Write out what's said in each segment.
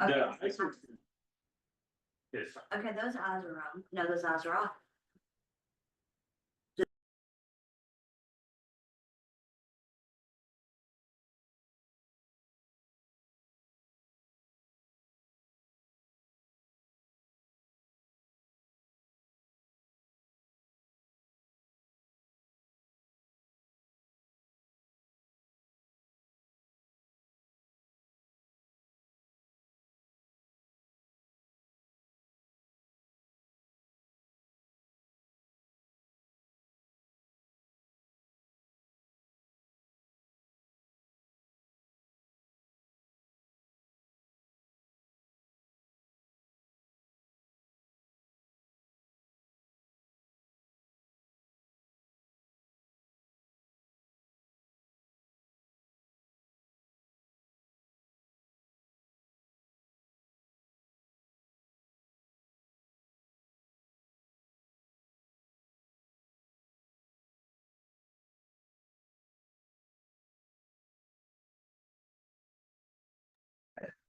Okay. Yeah. Yes. Okay, those eyes are on. No, those eyes are off.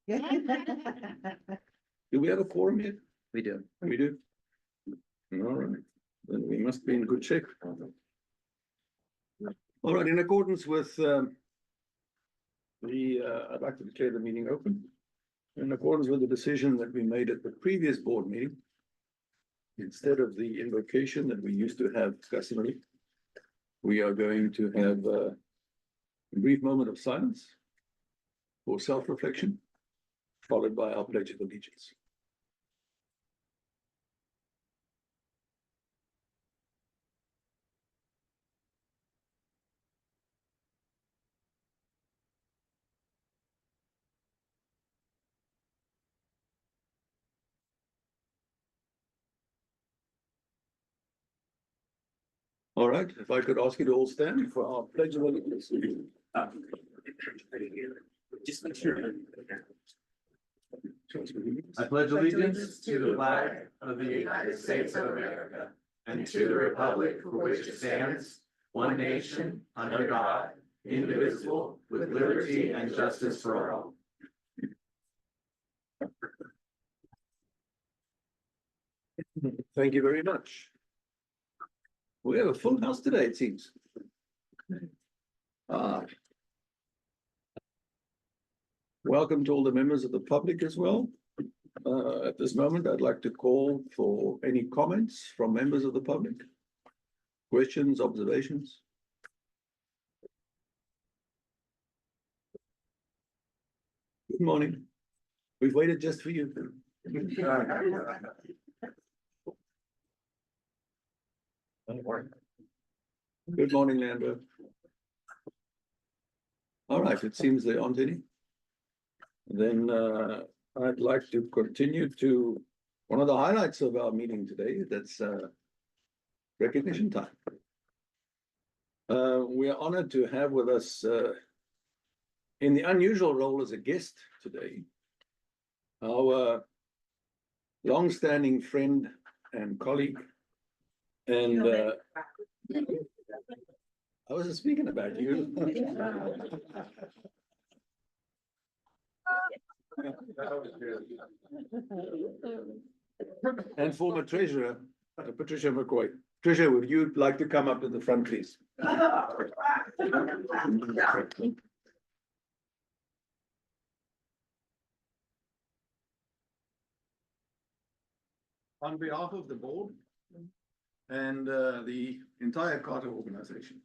Do we have a quorum yet? We do. We do. All right, then we must be in good shape. All right, in accordance with I'd like to declare the meeting open. In accordance with the decision that we made at the previous board meeting, instead of the invocation that we used to have customary, we are going to have a brief moment of silence for self-reflection, followed by our pledge of allegiance. All right, if I could ask you to all stand for our pledge of allegiance. Just make sure. I pledge allegiance to the flag of the United States of America and to the republic for which it stands, one nation, under God, indivisible, with liberty and justice for all. Thank you very much. We have a full house today, it seems. Welcome to all the members of the public as well. At this moment, I'd like to call for any comments from members of the public. Questions, observations? Good morning. We've waited just for you. Good morning, Leandro. All right, it seems there aren't any. Then I'd like to continue to one of the highlights of our meeting today. That's recognition time. We are honored to have with us in the unusual role as a guest today, our long-standing friend and colleague. And I wasn't speaking about you. And former treasurer, Patricia McCoy. Patricia, would you like to come up to the front, please? On behalf of the board and the entire Carter organization,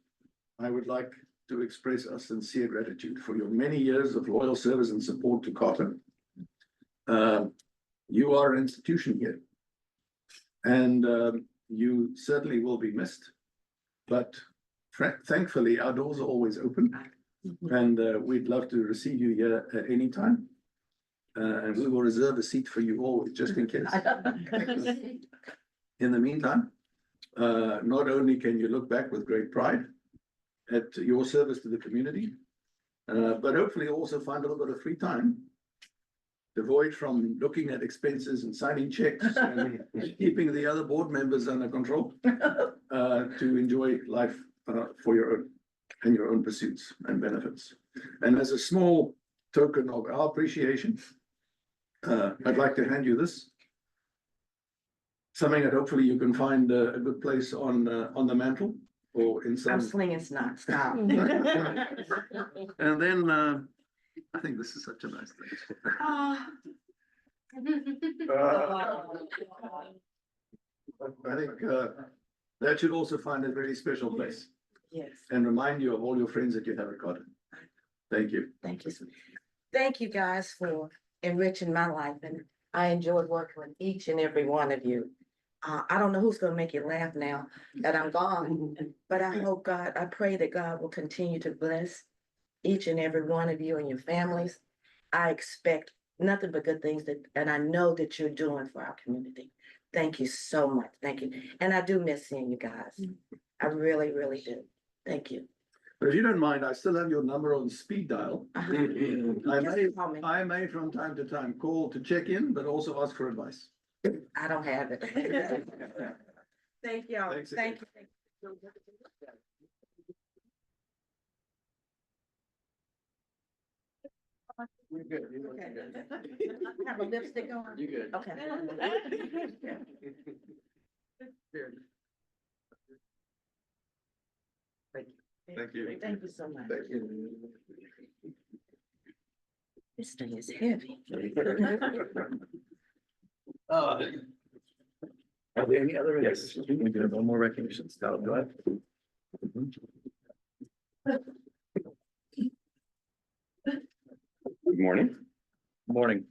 I would like to express our sincere gratitude for your many years of loyal service and support to Carter. You are an institution here, and you certainly will be missed, but thankfully our doors are always open, and we'd love to receive you here at any time. And we will reserve a seat for you all, just in case. In the meantime, not only can you look back with great pride at your service to the community, but hopefully also find a little bit of free time, devoid from looking at expenses and signing checks and keeping the other board members under control, to enjoy life for your own and your own pursuits and benefits. And as a small token of our appreciation, I'd like to hand you this. Something that hopefully you can find a good place on the mantle or in I'm some. slinging snot, stop. And then, I think this is such a nice thing. I think, that should also find a very special place Yes, and remind you of all your friends that you haven't got. Thank you. thank you. Thank you guys for enriching my life, and I enjoyed working with each and every one of you. I don't know who's gonna make you laugh now that I'm gone, but I hope God, I pray that God will continue to bless each and every one of you and your families. I expect nothing but good things that, and I know that you're doing for our community. Thank you so much. Thank you. And I do miss seeing you guys. I really, really do. Thank you. But if you don't mind, I still have your number on speed dial. Uh-huh. I Just may, call me. I may from time to time call to check in, but also ask for advice. I don't have it. Thank y'all. Thanks again. Thank you. You're good. Okay. Have a lipstick on? You good. Okay. Thank you. Thank you so much. Thank you. This thing is heavy. Are there any other? Yes, we can have one more recognition. Scott, go ahead. Good morning. Morning.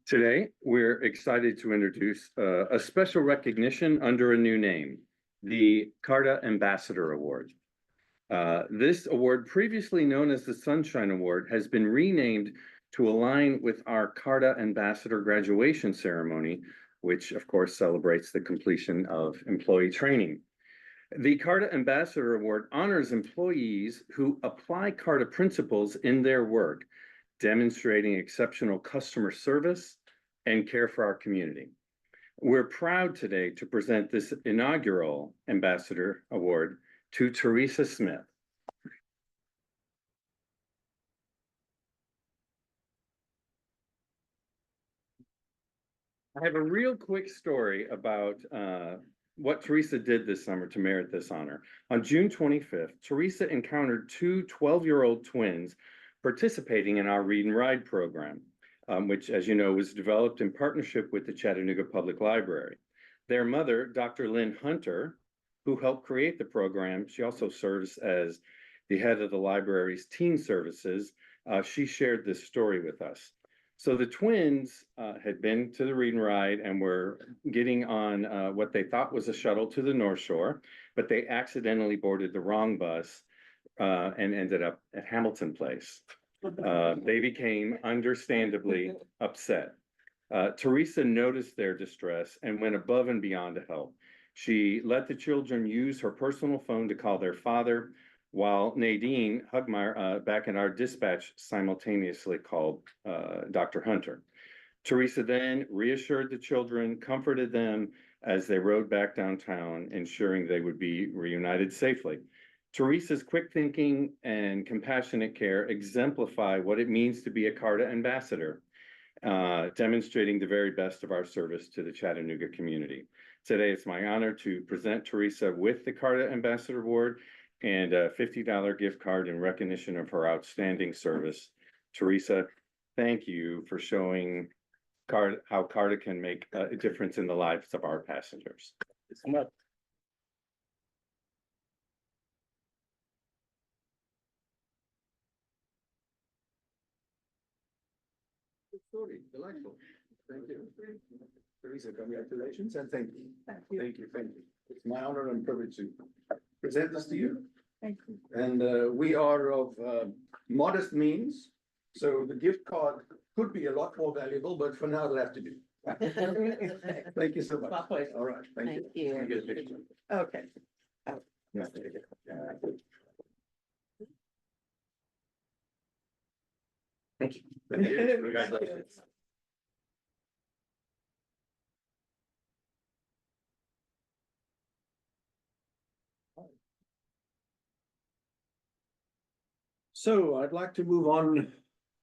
Today, we're excited to introduce a special recognition under a new name, the Carta Ambassador Award. This award, previously known as the Sunshine Award, has been renamed to align with our Carta Ambassador graduation ceremony, which of course celebrates the completion of employee training. The Carta Ambassador Award honors employees who apply Carta principles in their work, demonstrating exceptional customer service and care for our community. We're proud today to present this inaugural Ambassador Award to Teresa Smith. I have a real quick story about what Teresa did this summer to merit this honor. On June 25th, Teresa encountered two 12-year-old twins participating in our Read and Ride program, which, as you know, was developed in partnership with the Chattanooga Public Library. Their mother, Dr. Lynn Hunter, who helped create the program, she also serves as the head of the library's teen services. She shared this story with us. So the twins had been to the Read and Ride and were getting on what they thought was a shuttle to the North Shore, but they accidentally boarded the wrong bus and ended up at Hamilton Place. They became understandably upset. Teresa noticed their distress and went above and beyond to help. She let the children use her personal phone to call their father, while Nadine Hugmeyer, back in our dispatch, simultaneously called Dr. Hunter. Teresa then reassured the children, comforted them as they rode back downtown, ensuring they would be reunited safely. Teresa's quick thinking and compassionate care exemplify what it means to be a Carta ambassador, demonstrating the very best of our service to the Chattanooga community. Today, it's my honor to present Teresa with the Carta Ambassador Award and a $50 gift card in recognition of her outstanding service. Teresa, thank you for showing how Carta can make a difference in the lives of our passengers. Story, delightful. Thank you. Teresa, congratulations and thank you. Thank you. Thank you. Thank you. It's my honor and privilege to present this to you. Thank you. And we are of modest means, so the gift card could be a lot more valuable, but for now it'll have to do. Thank you so much. My pleasure. All right, thank you. Thank you. Can get a picture? Okay. Yeah. Thank you. Thank you. Congratulations. So I'd like to move on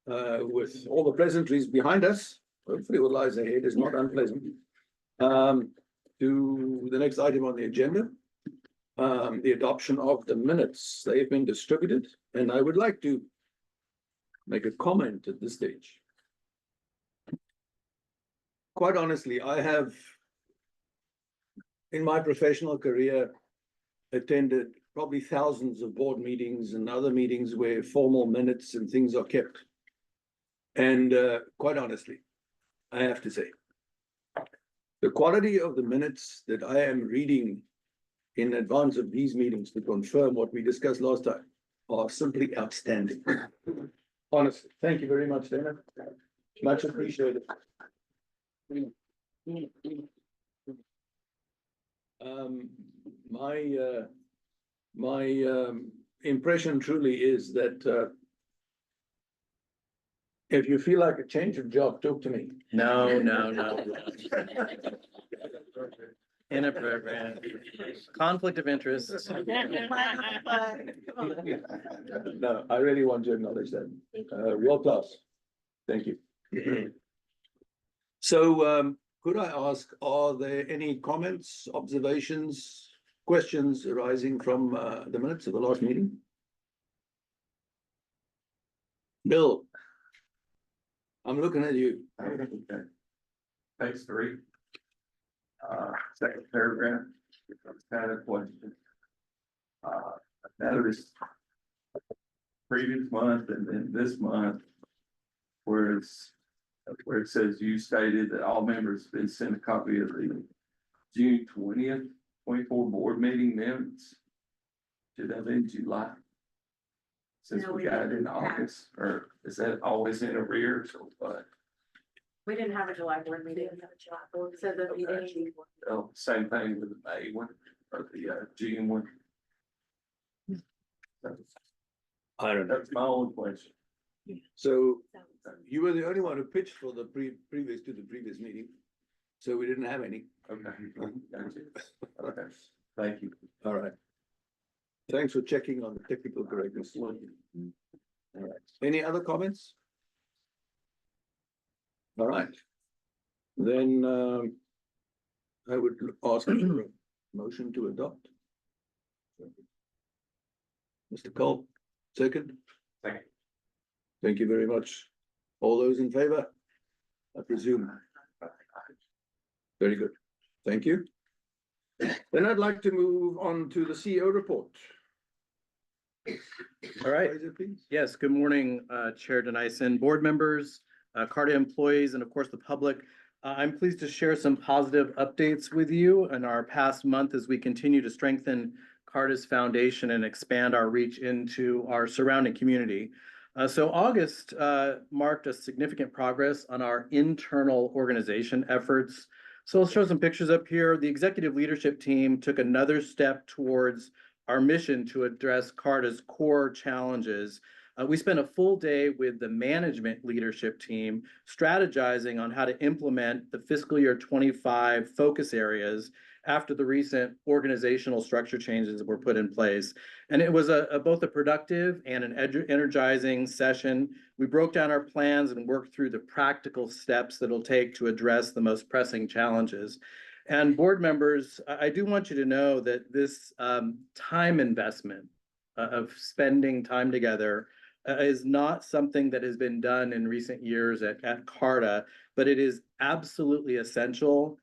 with all the pleasantries behind us, hopefully what lies ahead is not unpleasant. To the next item on the agenda. The adoption of the minutes. They've been distributed, and I would like to make a comment at this stage. Quite honestly, I have, in my professional career, attended probably thousands of board meetings and other meetings where formal minutes and things are kept. And quite honestly, I have to say, the quality of the minutes that I am reading in advance of these meetings to confirm what we discussed last time are simply outstanding. Honestly, thank you very much, Dana. Much appreciated. My impression truly is that if you feel like a change of job, talk to me. No. Inappropriate. Conflict of interest. No, I really want to acknowledge that. World class. Thank you. So, could I ask, are there any comments, observations, questions arising from the minutes of the last meeting? Bill, I'm looking at you. Okay. Page 3. Second paragraph. Kind of question. I noticed previous month and then this month, where it says you stated that all members have been sent a copy of the June 20th, 24 board meeting minutes. Should that be July? Since No, we we got it in didn't have- August, or is that always in arrears or what? We didn't have a July board meeting. So the meeting. Oh, same thing with the May one or the June one. I don't know. That's my only question. So you were the only one who pitched for the previous to the previous meeting. So we didn't have any. Okay. Gotcha. Okay, thank you. All right. Thanks for checking on the technical correctness. All right. Any other comments? All right. Then I would ask for a motion to adopt. Mr. Cole, second. Second. Thank you very much. All those in favor? I presume. Very good. Thank you. Then I'd like to move on to the CEO report. All right. Fraser, please. Yes, good morning, Chair Denison, board members, CARTA employees, and of course, the public. I'm pleased to share some positive updates with you in our past month as we continue to strengthen CARTA's foundation and expand our reach into our surrounding community. So August marked a significant progress on our internal organization efforts. So I'll show some pictures up here. The executive leadership team took another step towards our mission to address CARTA's core challenges. We spent a full day with the management leadership team strategizing on how to implement the fiscal year 25 focus areas after the recent organizational structure changes that were put in place. And it was both a productive and an energizing session. We broke down our plans and worked through the practical steps that it'll take to address the most pressing challenges. And board members, I do want you to know that this time investment of spending time together is not something that has been done in recent years at CARTA, but it is absolutely essential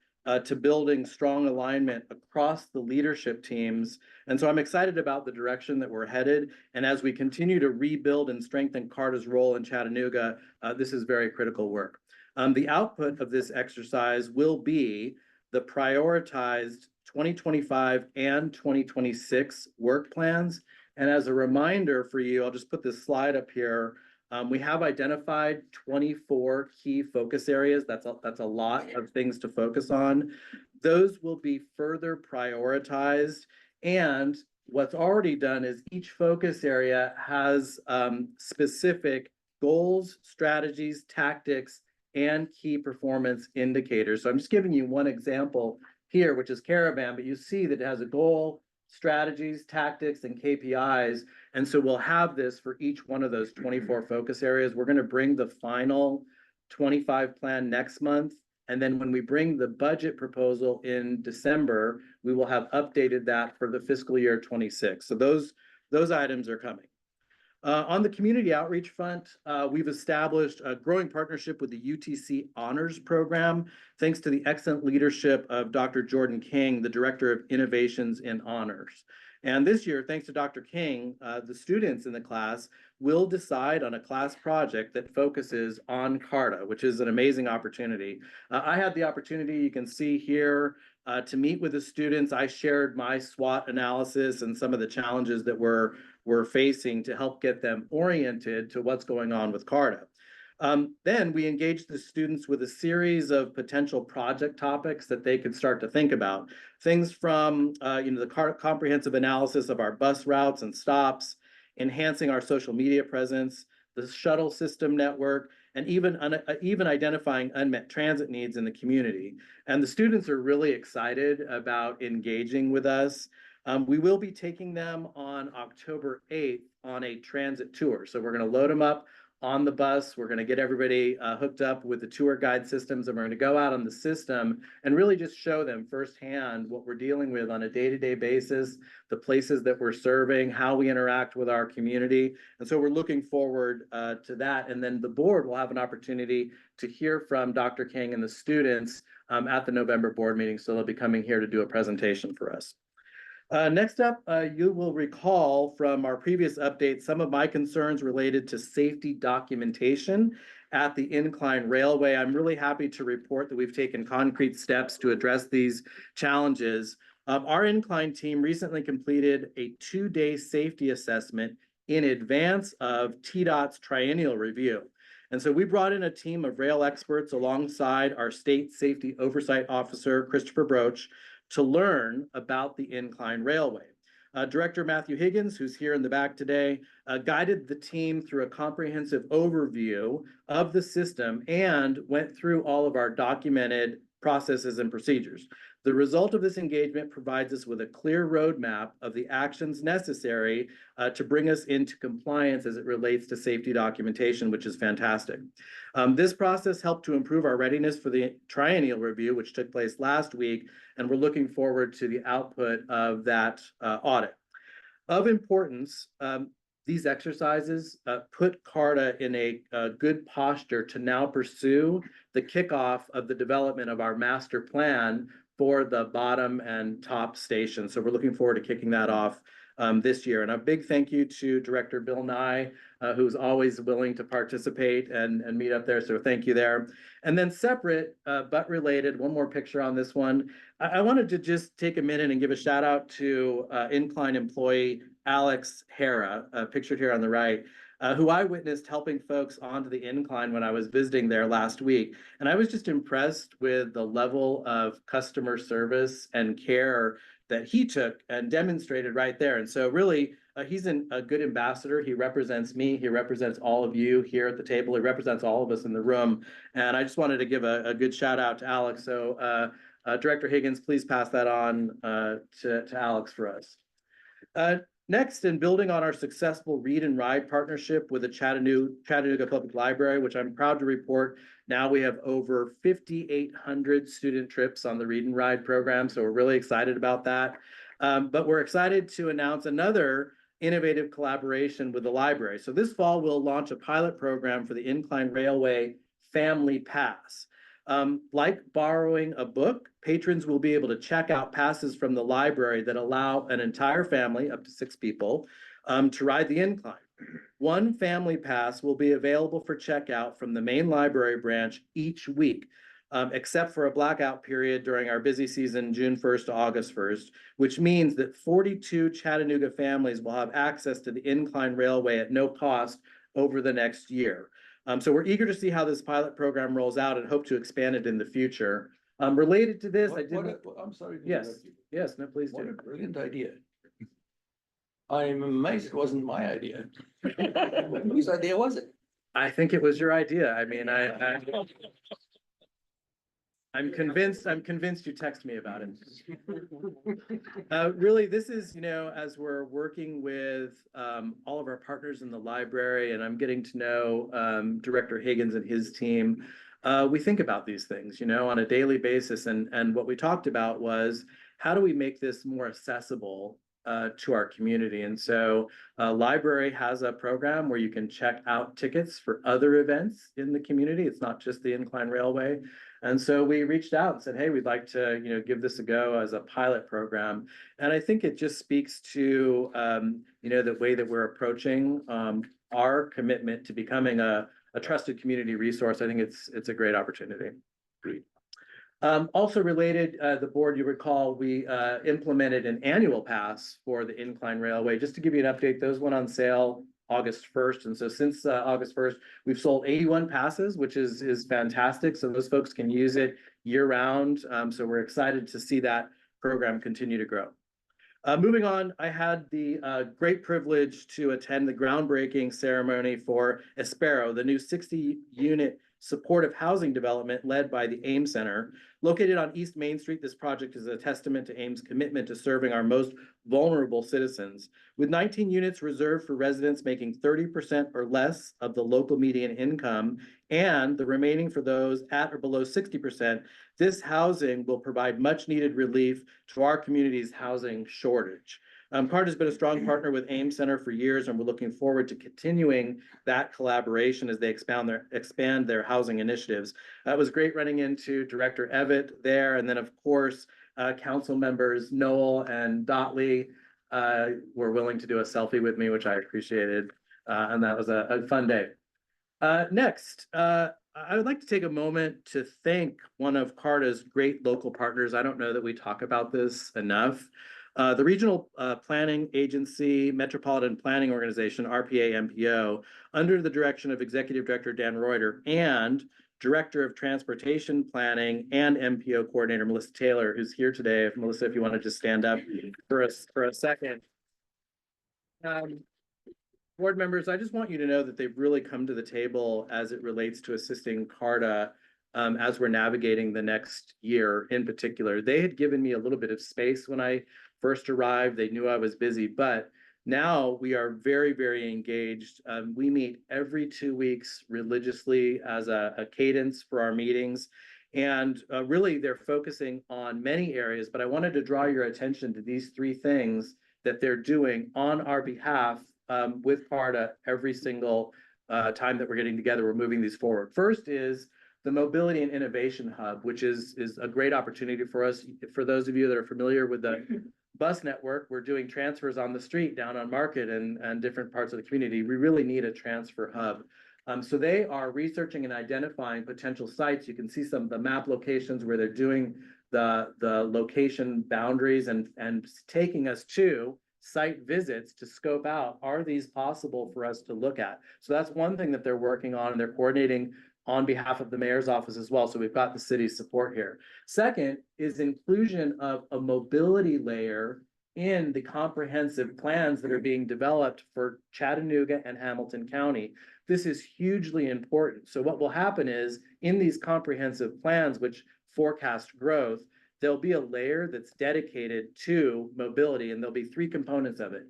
to building strong alignment across the leadership teams. And so I'm excited about the direction that we're headed. And as we continue to rebuild and strengthen CARTA's role in Chattanooga, this is very critical work. The output of this exercise will be the prioritized 2025 and 2026 work plans. And as a reminder for you, I'll just put this slide up here. We have identified 24 key focus areas. That's a lot of things to focus on. Those will be further prioritized. And what's already done is each focus area has specific goals, strategies, tactics, and key performance indicators. So I'm just giving you one example here, which is Caravan, but you see that it has a goal, strategies, tactics, and KPIs. And so we'll have this for each one of those 24 focus areas. We're gonna bring the final 25 plan next month. And then when we bring the budget proposal in December, we will have updated that for the fiscal year 26. So those items are coming. On the community outreach front, we've established a growing partnership with the UTC Honors Program, thanks to the excellent leadership of Dr. Jordan King, the Director of Innovations in Honors. And this year, thanks to Dr. King, the students in the class will decide on a class project that focuses on CARTA, which is an amazing opportunity. I had the opportunity, you can see here, to meet with the students. I shared my SWOT analysis and some of the challenges that we're facing to help get them oriented to what's going on with CARTA. Then we engaged the students with a series of potential project topics that they could start to think about. Things from the comprehensive analysis of our bus routes and stops, enhancing our social media presence, the shuttle system network, and even identifying unmet transit needs in the community. And the students are really excited about engaging with us. We will be taking them on October 8th on a transit tour. So we're going to load them up on the bus. We're going to get everybody hooked up with the tour guide systems, and we're going to go out on the system and really just show them firsthand what we're dealing with on a day-to-day basis, the places that we're serving, how we interact with our community. And so we're looking forward to that. And then the board will have an opportunity to hear from Dr. King and the students at the November board meeting. So they'll be coming here to do a presentation for us. Next up, you will recall from our previous update some of my concerns related to safety documentation at the Incline Railway. I'm really happy to report that we've taken concrete steps to address these challenges. Our Incline team recently completed a 2-day safety assessment in advance of TDOT's triennial review. And so we brought in a team of rail experts alongside our state safety oversight officer, Christopher Broach, to learn about the Incline Railway. Director Matthew Higgins, who's here in the back today, guided the team through a comprehensive overview of the system and went through all of our documented processes and procedures. The result of this engagement provides us with a clear roadmap of the actions necessary to bring us into compliance as it relates to safety documentation, which is fantastic. This process helped to improve our readiness for the triennial review, which took place last week, and we're looking forward to the output of that audit. Of importance, these exercises put CARTA in a good posture to now pursue the kickoff of the development of our master plan for the bottom and top stations. So we're looking forward to kicking that off this year. And a big thank you to Director Bill Nye, who's always willing to participate and meet up there. So thank you there. And then separate but related, one more picture on this one. I wanted to just take a minute and give a shout out to Incline employee Alex Hara, pictured here on the right, who I witnessed helping folks onto the Incline when I was visiting there last week. And I was just impressed with the level of customer service and care that he took and demonstrated right there. And so really, he's a good ambassador. He represents me. He represents all of you here at the table. He represents all of us in the room. And I just wanted to give a good shout out to Alex. So Director Higgins, please pass that on to Alex for us. Next, in building on our successful Read and Ride partnership with the Chattanooga Public Library, which I'm proud to report, now we have over 5,800 student trips on the Read and Ride program. So we're really excited about that. But we're excited to announce another innovative collaboration with the library. So this fall, we'll launch a pilot program for the Incline Railway Family Pass. Like borrowing a book, patrons will be able to check out passes from the library that allow an entire family, up to 6 people, to ride the Incline. One family pass will be available for checkout from the main library branch each week, except for a blackout period during our busy season, June 1st to August 1st, which means that 42 Chattanooga families will have access to the Incline Railway at no cost over the next year. So we're eager to see how this pilot program rolls out and hope to expand it in the future. Related to this, I'm sorry. to Yes. interrupt you. Yes, no, please What a do. brilliant idea. I'm amazed it wasn't my idea. Whose idea was it? I think it was your idea. I mean, I I'm convinced you text me about it. Really, this is, as we're working with all of our partners in the library, and I'm getting to know Director Higgins and his team, we think about these things, on a daily basis. And what we talked about was, how do we make this more accessible to our community? And so library has a program where you can check out tickets for other events in the community. It's not just the Incline Railway. And so we reached out and said, hey, we'd like to, give this a go as a pilot program. And I think it just speaks to, the way that we're approaching our commitment to becoming a trusted community resource. I think it's a great opportunity. Also related, the board, you recall, we implemented an annual pass for the Incline Railway. Just to give you an update, those went on sale August 1st. And so since August 1st, we've sold 81 passes, which is fantastic. So those folks can use it year round. So we're excited to see that program continue to grow. Moving on, I had the great privilege to attend the groundbreaking ceremony for Espero, the new 60-unit supportive housing development led by the AIM Center. Located on East Main Street, this project is a testament to AIM's commitment to serving our most vulnerable citizens. With 19 units reserved for residents making 30% or less of the local median income, and the remaining for those at or below 60%, this housing will provide much needed relief to our community's housing shortage. CART has been a strong partner with AIM Center for years, and we're looking forward to continuing that collaboration as they expand their housing initiatives. It was great running into Director Evatt there, and then of course, council members Noel and Dotley were willing to do a selfie with me, which I appreciated, and that was a fun day. Next, I would like to take a moment to thank one of CARTA's great local partners. I don't know that we talk about this enough. The Regional Planning Agency Metropolitan Planning Organization, RPA-MPO, under the direction of Executive Director Dan Reuter and Director of Transportation Planning and MPO Coordinator Melissa Taylor, who's here today. Melissa, if you want to just stand up for a second. Board members, I just want you to know that they've really come to the table as it relates to assisting CARTA as we're navigating the next year in particular. They had given me a little bit of space when I first arrived. They knew I was busy, but now we are very, very engaged. We meet every 2 weeks religiously as a cadence for our meetings. And really, they're focusing on many areas, but I wanted to draw your attention to these 3 things that they're doing on our behalf with CARTA every single time that we're getting together. We're moving these forward. First is the Mobility and Innovation Hub, which is a great opportunity for us. For those of you that are familiar with the bus network, we're doing transfers on the street, down on Market and different parts of the community. We really need a transfer hub. So they are researching and identifying potential sites. You can see some of the map locations where they're doing the location boundaries and taking us to site visits to scope out, are these possible for us to look at? So that's one thing that they're working on, and they're coordinating on behalf of the mayor's office as well. So we've got the city's support here. Second is inclusion of a mobility layer in the comprehensive plans that are being developed for Chattanooga and Hamilton County. This is hugely important. So what will happen is, in these comprehensive plans, which forecast growth, there'll be a layer that's dedicated to mobility, and there'll be 3 components of it: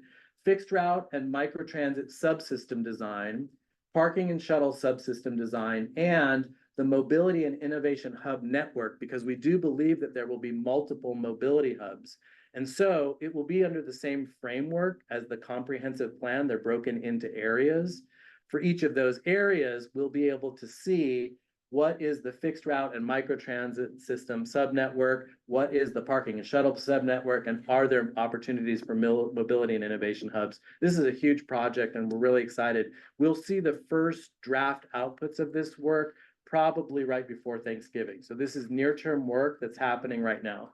fixed route and microtransit subsystem design, parking and shuttle subsystem design, and the Mobility and Innovation Hub network, because we do believe that there will be multiple mobility hubs. And so it will be under the same framework as the comprehensive plan. They're broken into areas. For each of those areas, we'll be able to see what is the fixed route and microtransit system subnetwork, what is the parking and shuttle subnetwork, and are there opportunities for mobility and innovation hubs? This is a huge project, and we're really excited. We'll see the first draft outputs of this work probably right before Thanksgiving. So this is near-term work that's happening right now.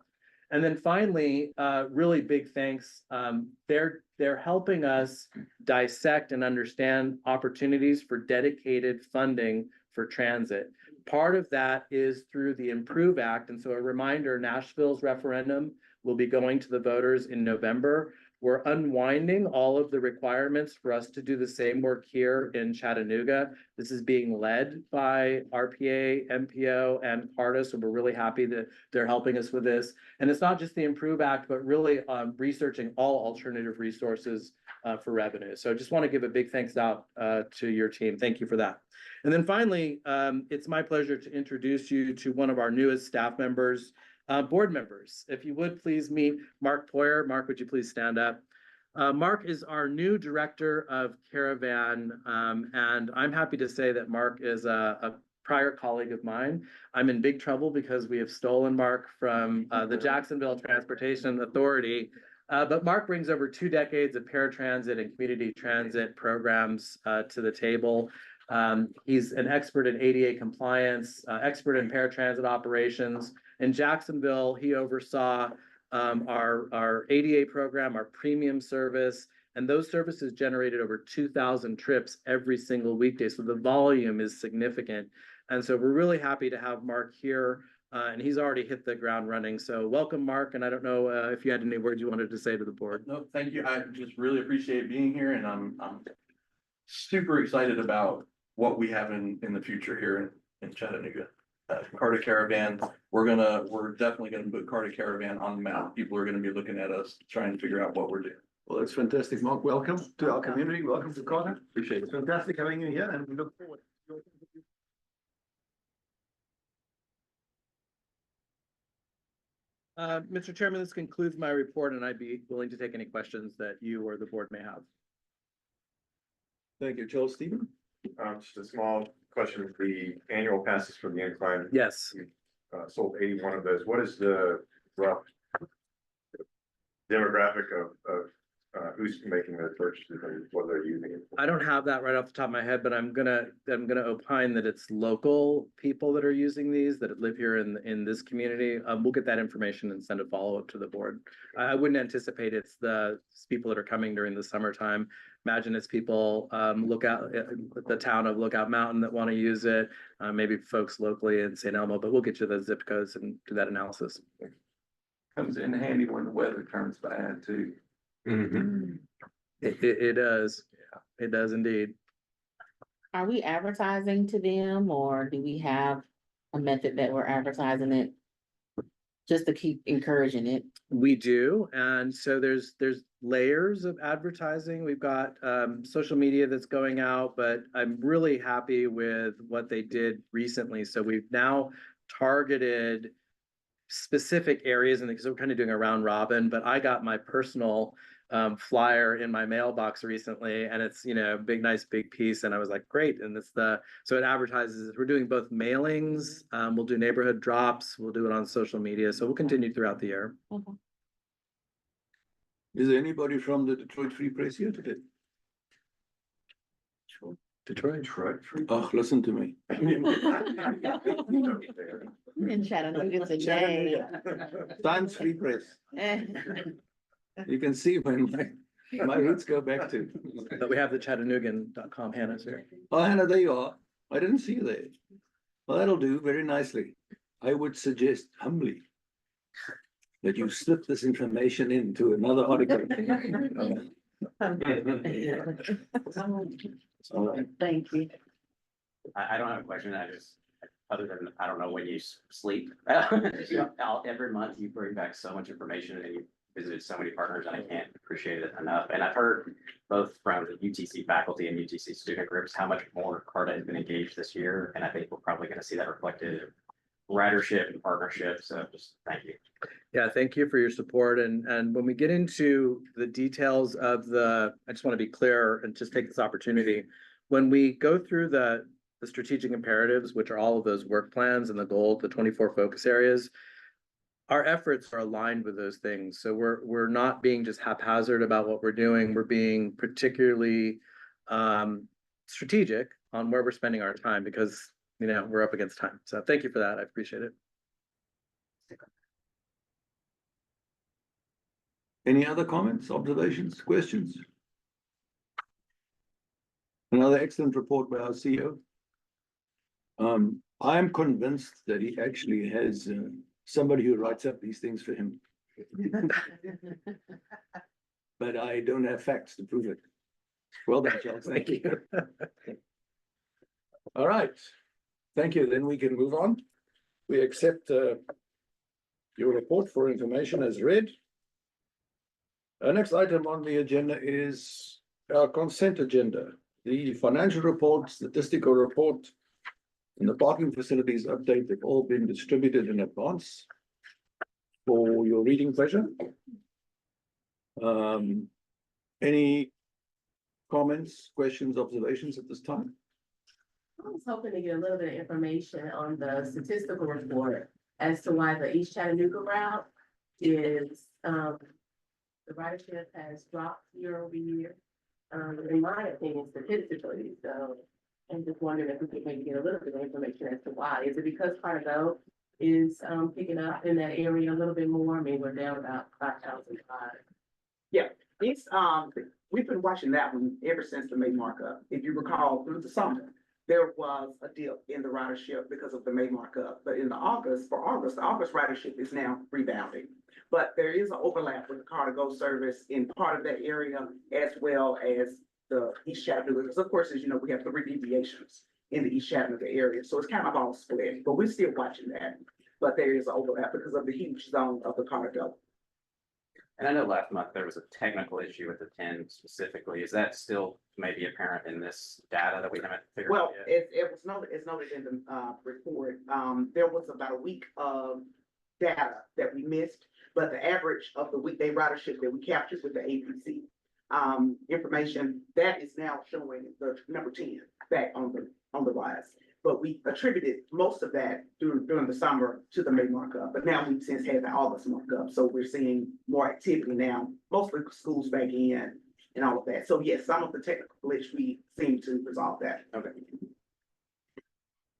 And then finally, really big thanks. They're helping us dissect and understand opportunities for dedicated funding for transit. Part of that is through the Improve Act. And so a reminder, Nashville's referendum will be going to the voters in November. We're unwinding all of the requirements for us to do the same work here in Chattanooga. This is being led by RPA, MPO, and CARTA, so we're really happy that they're helping us with this. And it's not just the Improve Act, but really researching all alternative resources for revenue. So I just want to give a big thanks out to your team. Thank you for that. And then finally, it's my pleasure to introduce you to one of our newest staff members, board members. If you would please meet Mark Poyer. Mark, would you please stand up? Mark is our new director of Caravan, and I'm happy to say that Mark is a prior colleague of mine. I'm in big trouble because we have stolen Mark from the Jacksonville Transportation Authority. But Mark brings over 2 decades of paratransit and community transit programs to the table. He's an expert in ADA compliance, expert in paratransit operations. In Jacksonville, he oversaw our ADA program, our premium service, and those services generated over 2,000 trips every single weekday. So the volume is significant. And so we're really happy to have Mark here, and he's already hit the ground running. So welcome, Mark. And I don't know if you had any words you wanted to say to the board. No, thank you. I just really appreciate being here, and I'm super excited about what we have in the future here in Chattanooga. Carta Caravan, we're definitely gonna put Carta Caravan on the map. People are gonna be looking at us, trying to figure out what we're doing. Well, that's fantastic, Mark. Welcome to our community. Welcome to Carter. Appreciate It's it. fantastic having you here, and we look forward. Mr. Chairman, this concludes my report, and I'd be willing to take any questions that you or the board may have. Thank you, Charles. Stephen? Just a small question, the annual passes for the incline, Yes. sold 81 of those, what is the rough demographic of who's making those purchases and what they're using it for? I don't have that right off the top of my head, but I'm gonna opine that it's local people that are using these that live here in this community. We'll get that information and send a follow-up to the board. I wouldn't anticipate it's the people that are coming during the summertime. Imagine it's people the town of Lookout Mountain that want to use it, maybe folks locally in St. Elmo, but we'll get you the zip codes and do that analysis. Comes in handy when the weather turns bad too. It does. It does indeed. Are we advertising to them, or do we have a method that we're advertising it? Just to keep encouraging it? We do, and so there's layers of advertising. We've got social media that's going out, but I'm really happy with what they did recently. So we've now targeted specific areas, and because we're kind of doing a round robin, but I got my personal flyer in my mailbox recently, and it's, big, nice, big piece. And I was like, great. And so it advertises, we're doing both mailings, we'll do neighborhood drops, we'll do it on social media. So we'll continue throughout the year. Okay. Is there anybody from the Detroit Free Press here today? Detroit. Oh, listen to me. In Chattanooga today. Times Free Press. You can see when my roots go back to. But we have the Chattanoogan.com. Hannah's here. Oh, Hannah, there you are. I didn't see you there. Well, that'll do very nicely. I would suggest humbly that you slip this information into another article. Thank you. I don't have a question, other than, I don't know when you sleep. Every month you bring back so much information and you visited so many partners, and I can't appreciate it enough. And I've heard both from the UTC faculty and UTC student groups how much more CARTA has been engaged this year, and I think we're probably gonna see that reflected in ridership and partnership, so just thank you. Yeah, thank you for your support. And when we get into the details of I just want to be clear and just take this opportunity. When we go through the strategic imperatives, which are all of those work plans and the goal, the 24 focus areas, our efforts are aligned with those things. So we're not being just haphazard about what we're doing. We're being particularly strategic on where we're spending our time, because we're up against time. So thank you for that. I appreciate it. Any other comments, observations, questions? Another excellent report by our CEO. I am convinced that he actually has somebody who writes up these things for him. but I don't have facts to prove it. Well done, Charles, thank you. All right, thank you, then we can move on. We accept your report for information as read. Our next item on the agenda is our consent agenda. The financial report, statistical report, and the parking facilities update have all been distributed in advance for your reading pleasure. Any comments, questions, observations at this time? I was hoping to get a little bit of information on the statistical report as to why the East Chattanooga route is, the ridership has dropped year over year. In my opinion, statistically, so I'm just wondering if we could maybe get a little bit of information as to why. Is it because Cargo is, picking up in that area a little bit more? I mean, we're down about 5,005. It's, we've been watching that one ever since the May markup. If you recall, through the summer, there was a dip in the ridership because of the May markup. But in the August, the August ridership is now rebounding. But there is an overlap with the Car-to-Go service in part of that area as well as the East Chattanooga. Because of course, as you know, we have 3 deviations in the East Chattanooga area. So it's kind of all split, but we're still watching that. But there is an overlap because of the huge zone of the Car-to-Go. And I know last month there was a technical issue with the 10 specifically. Is that still maybe apparent in this data that we haven't figured Well, out yet? it was noted, it's noted in the, report, there was about a week of data that we missed, but the average of the weekday ridership that we captured with the APC, information, that is now showing the number 10 back on the rise. But we attributed most of that during the summer to the May markup, but now we've since had the August markup, so we're seeing more activity now, mostly schools back in and all of that. So yes, some of the technical glitch, we seem to resolve that. Okay.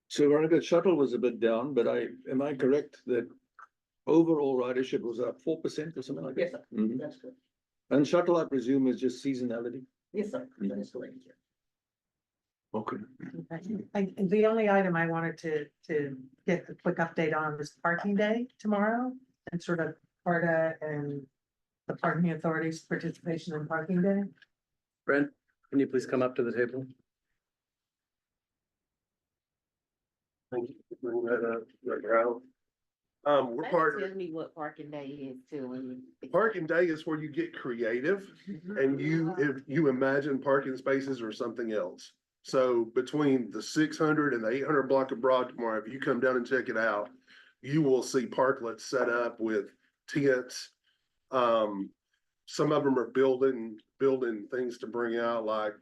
So Veronica, shuttle was a bit down, but am I correct that overall ridership was up 4% or something like that? Yes, sir. Mhm. That's good. And shuttle, I presume, is just seasonality? Yes, sir. That is correct. Okay. And the only item I wanted to get a quick update on is parking day tomorrow and sort of PARTA and the parking authorities' participation in parking day. Brent, can you please come up to the table? Thank you for bringing that up, Dr. Allen. We're That part tells me what parking day is too. parking day is where you get creative and if you imagine parking spaces or something else. So between the 600 and the 800 block of Broad tomorrow, if you come down and check it out, you will see parklets set up with tents. Some of them are building things to bring out, like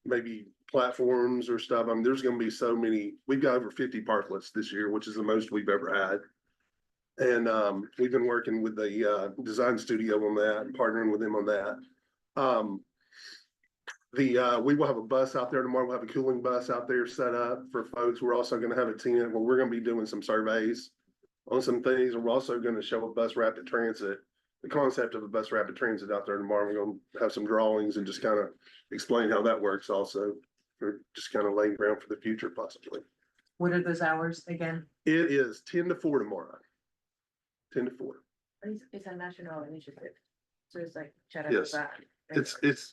maybe platforms or stuff. I mean, there's gonna be so many. We've got over 50 parklets this year, which is the most we've ever had. And we've been working with the design studio on that and partnering with them on that. We will have a bus out there tomorrow. We'll have a cooling bus out there set up for folks. We're also gonna have a tent where we're gonna be doing some surveys on some things. And we're also gonna show a bus rapid transit, the concept of a bus rapid transit out there tomorrow. We're gonna have some drawings and just kind of explain how that works also. We're just kind of laying ground for the future possibly. What are those hours again? It is 10 to 4 tomorrow. 10 to 4. It's a national initiative, so it's like Yes.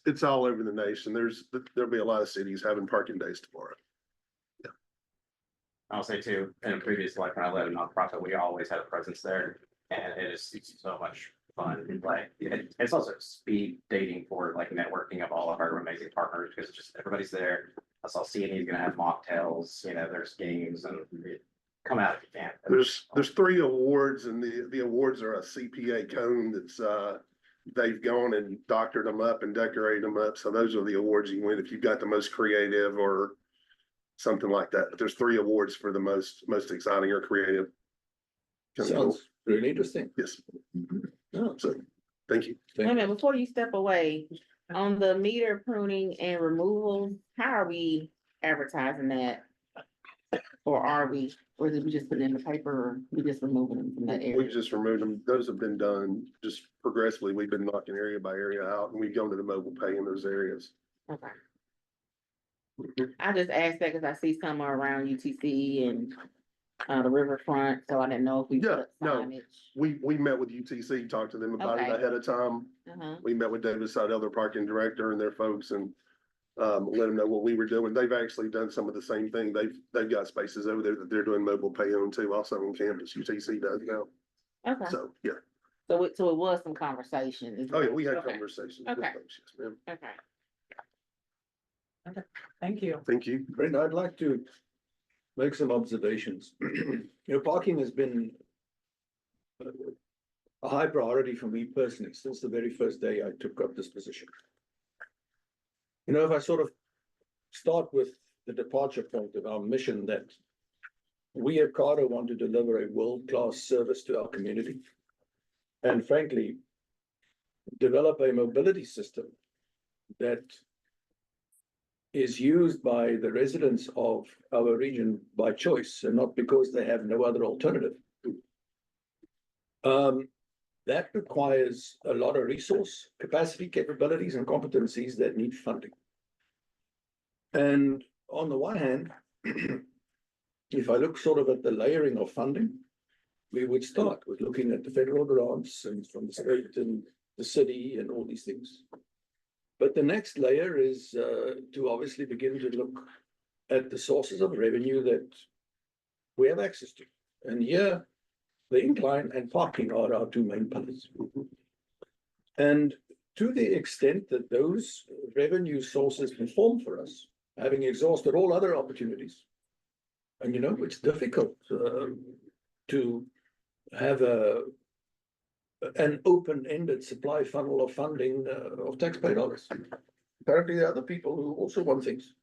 It's all over the nation. There'll be a lot of cities having parking days tomorrow. I'll say too, in a previous life, when I led a nonprofit, we always had a presence there, and it's so much fun to play. It's also speed dating for like networking of all of our amazing partners, because just everybody's there. I saw C&E's gonna have mocktails, there's games, and come out if you can. There's 3 awards, and the awards are a CPA cone that's they've gone and doctored them up and decorated them up. So those are the awards you win if you've got the most creative or something like that. But there's 3 awards for the most exciting or creative. Sounds really interesting. Yes. Oh, So, thank you. Wait a minute, before you step away, on the meter pruning and removal, how are we advertising that? Or did we just put it in the paper, or we just removing them from that We area? just removed them. Those have been done just progressively. We've been knocking area by area out, and we've gone to the mobile pay in those areas. Okay. I just asked that because I see some are around UTC and the riverfront, so I didn't know if we Yeah, put no. signage. We met with UTC, talked to them about it Okay. ahead of time. Uh-huh. We met with David Seidel, their parking director, and their folks, and let them know what we were doing. They've actually done some of the same thing. They've got spaces over there that they're doing mobile pay on too, also on campus. UTC does now. Okay, So, yeah. so it was some conversation. is Oh, yeah, what- we had okay, conversations with Okay. folks. Yes, ma'am. Okay. Thank you. Thank you. Brenda, I'd like to make some observations. You know, parking has been a high priority for me personally since the very first day I took up this position. You know, if I sort of start with the departure point of our mission that we at Carter want to deliver a world-class service to our community. And frankly, develop a mobility system that is used by the residents of our region by choice and not because they have no other alternative. That requires a lot of resource, capacity, capabilities, and competencies that need funding. And on the one hand, if I look sort of at the layering of funding, we would start with looking at the federal grants and from the state and the city and all these things. But the next layer is to obviously begin to look at the sources of revenue that we have access to. And here, the incline and parking are our two main pillars. And to the extent that those revenue sources perform for us, having exhausted all other opportunities, and you know, it's difficult to have an open-ended supply funnel of funding of taxpayer dollars. Apparently, there are other people who also want things.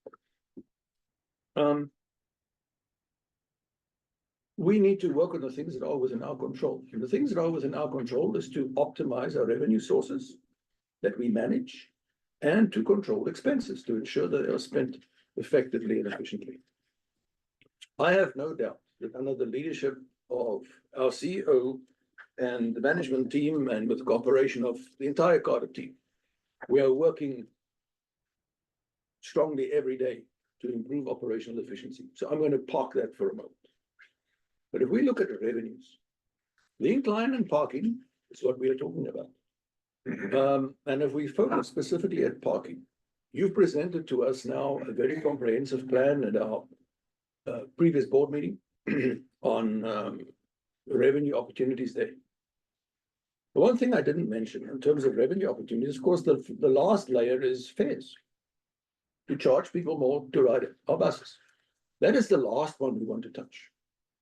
We need to work on the things that are within our control. And the things that are within our control is to optimize our revenue sources that we manage and to control expenses to ensure that they are spent effectively and efficiently. I have no doubt that under the leadership of our CEO and the management team and with the cooperation of the entire Carter team, we are working strongly every day to improve operational efficiency. So I'm going to park that for a moment. But if we look at the revenues, the incline and parking is what we are talking about. And if we focus specifically at parking, you've presented to us now a very comprehensive plan at our previous board meeting on revenue opportunities there. The one thing I didn't mention in terms of revenue opportunities, of course, the last layer is fares. To charge people more to ride our buses. That is the last one we want to touch.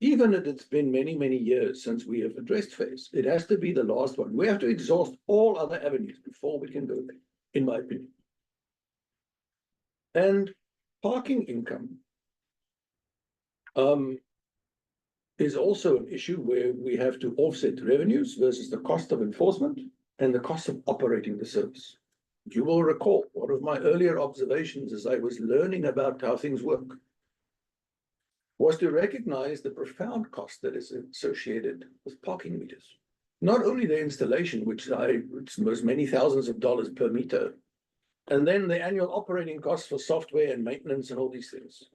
Even if it's been many, many years since we have addressed fares, it has to be the last one. We have to exhaust all other avenues before we can go there, in my opinion. And parking income is also an issue where we have to offset revenues versus the cost of enforcement and the cost of operating the service. You will recall one of my earlier observations as I was learning about how things work was to recognize the profound cost that is associated with parking meters. Not only the installation, which was many thousands of dollars per meter, and then the annual operating costs for software and maintenance and all these things.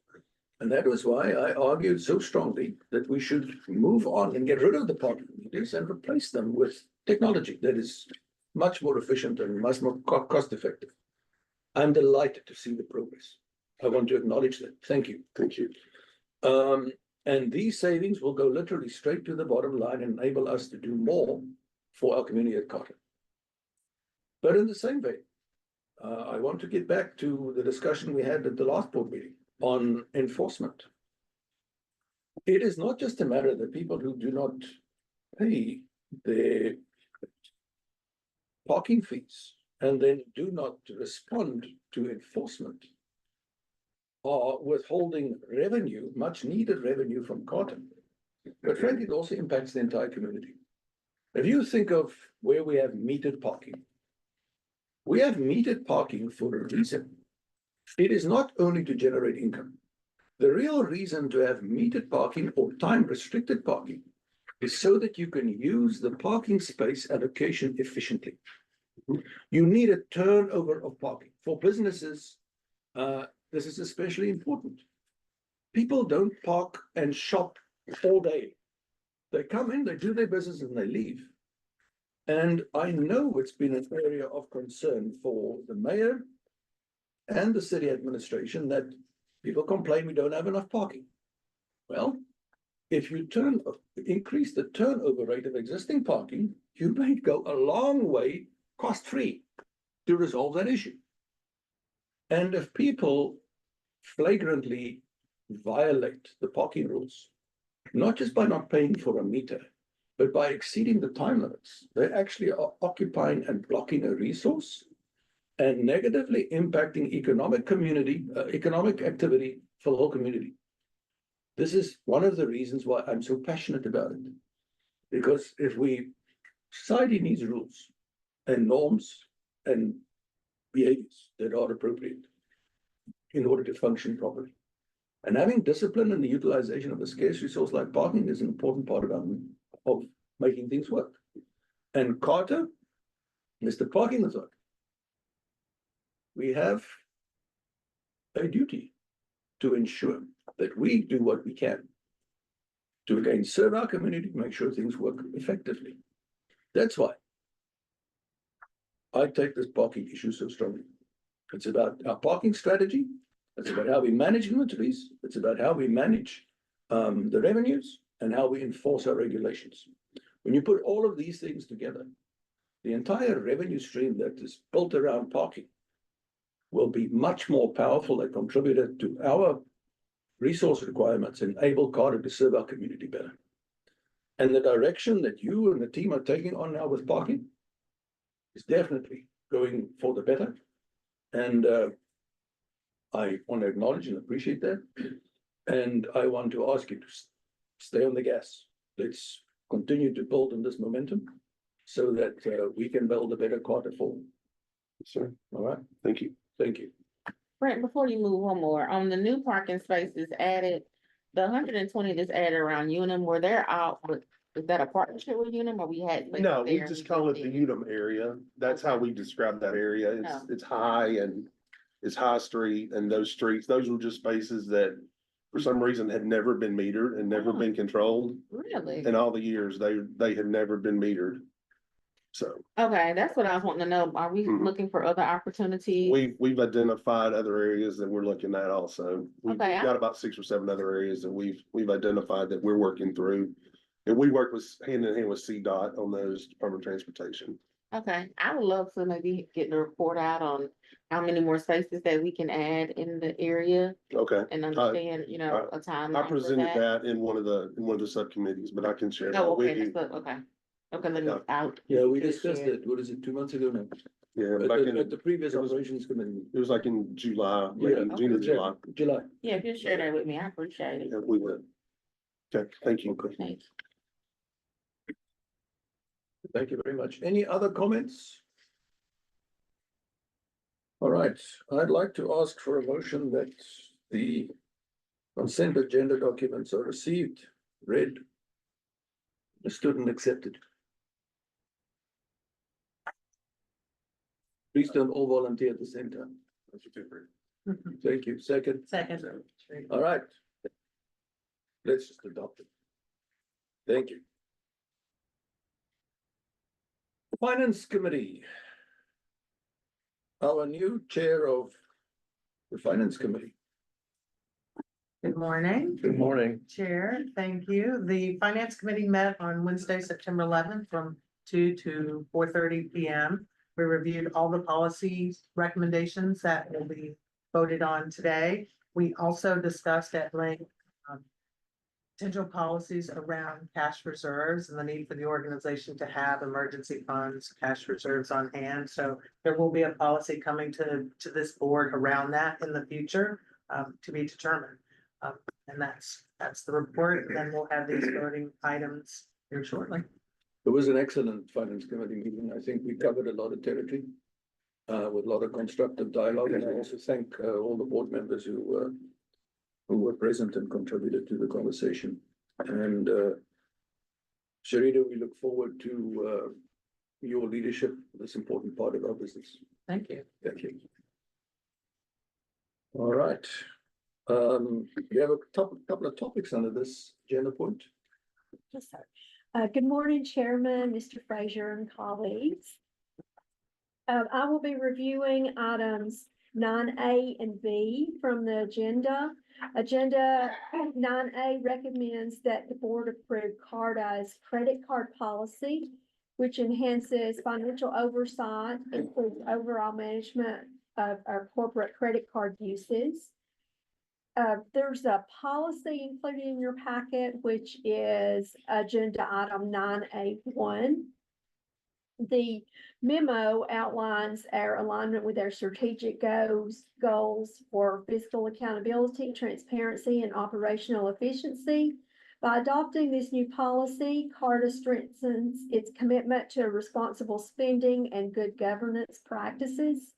And that was why I argued so strongly that we should move on and get rid of the parking meters and replace them with technology that is much more efficient and much more cost effective. I'm delighted to see the progress. I want to acknowledge that. Thank you. Thank you. And these savings will go literally straight to the bottom line and enable us to do more for our community at Carter. But in the same vein, I want to get back to the discussion we had at the last board meeting on enforcement. It is not just a matter that people who do not pay their parking fees and then do not respond to enforcement are withholding revenue, much needed revenue from Carter. But frankly, it also impacts the entire community. If you think of where we have metered parking, we have metered parking for a reason. It is not only to generate income. The real reason to have metered parking or time-restricted parking is so that you can use the parking space allocation efficiently. You need a turnover of parking. For businesses, this is especially important. People don't park and shop all day. They come in, they do their business and they leave. And I know it's been an area of concern for the mayor and the city administration that people complain we don't have enough parking. Well, if you increase the turnover rate of existing parking, you may go a long way cost-free to resolve that issue. And if people flagrantly violate the parking rules, not just by not paying for a meter, but by exceeding the time limits, they actually are occupying and blocking a resource and negatively impacting economic activity for the whole community. This is one of the reasons why I'm so passionate about it. Because if society needs rules and norms and behaviors that are appropriate in order to function properly. And having discipline in the utilization of a scarce resource like parking is an important part of making things work. And Carter, Mr. Parking Authority, we have a duty to ensure that we do what we can to again serve our community, make sure things work effectively. That's why I take this parking issue so strongly. It's about our parking strategy. It's about how we manage inventories. It's about how we manage the revenues and how we enforce our regulations. When you put all of these things together, the entire revenue stream that is built around parking will be much more powerful and contributor to our resource requirements and enable Carter to serve our community better. And the direction that you and the team are taking on now with parking is definitely going for the better. And I want to acknowledge and appreciate that. And I want to ask you to stay on the gas. Let's continue to build on this momentum so that we can build a better Carter for. Sir, All right. thank you. Thank you. Brent, before you move one more, on the new parking spaces added, the 120 that's added around Unum, were there out, is that a partnership with Unum or we had? places No, we there and just call it the did? Unum area. That's how we describe that area. No. It's high and it's High Street and those streets. Those were just spaces that for some reason had never been metered and never Oh. been controlled. Really? In all the years, they had never been metered. So Okay, that's what I was wanting to know. Are we Mhm. looking for other opportunities? we've identified other areas that we're looking at also. We've Okay, got about 6 or 7 other areas that we've identified that we're working through. And we work with hand in hand with CDOT on those, Department of Transportation. Okay, I would love to maybe get the report out on how many more spaces that we can add in the area Okay. and understand, a timeline I for presented that. that in one of the subcommittees, but I can share that Oh, with okay, you. okay. Okay, let me Yeah. out. Yeah, we Can you discussed share? it. What is it, 2 months ago now? Yeah, At back the, in, at the previous it was- operations committee. it was like in July, like Yeah. in June or July. July. Yeah, if you share that with me, I appreciate it. Yeah, we would. Okay, thank you. Thanks. Thank you very much. Any other comments? All right, I'd like to ask for a motion that the consent agenda documents are received, read, understood and accepted. Please don't all volunteer at the same time. Thank you. Second. Second. All right. Let's just adopt it. Thank you. Finance Committee. Our new chair of the Finance Committee. Good morning. Good morning. Chair, thank you. The Finance Committee met on Wednesday, September 11th from 2 to 4:30 p.m. We reviewed all the policy recommendations that will be voted on today. We also discussed at length potential policies around cash reserves and the need for the organization to have emergency funds, cash reserves on hand. So there will be a policy coming to this board around that in the future to be determined. And that's the report. And then we'll have these voting items here shortly. It was an excellent Finance Committee meeting. I think we covered a lot of territory with a lot of constructive dialogue. And I also thank all the board members who were present and contributed to the conversation. And Sharita, we look forward to your leadership in this important part of our business. Thank you. Thank you. All right. We have a couple of topics under this agenda point. Yes, sir. Good morning, Chairman, Mr. Frazier and colleagues. I will be reviewing items 9A and B from the agenda. Agenda 9A recommends that the board approve CARDA's credit card policy, which enhances financial oversight, includes overall management of our corporate credit card uses. There's a policy included in your packet, which is agenda item 9A1. The memo outlines our alignment with our strategic goals for fiscal accountability, transparency, and operational efficiency. By adopting this new policy, CARDA strengthens its commitment to responsible spending and good governance practices.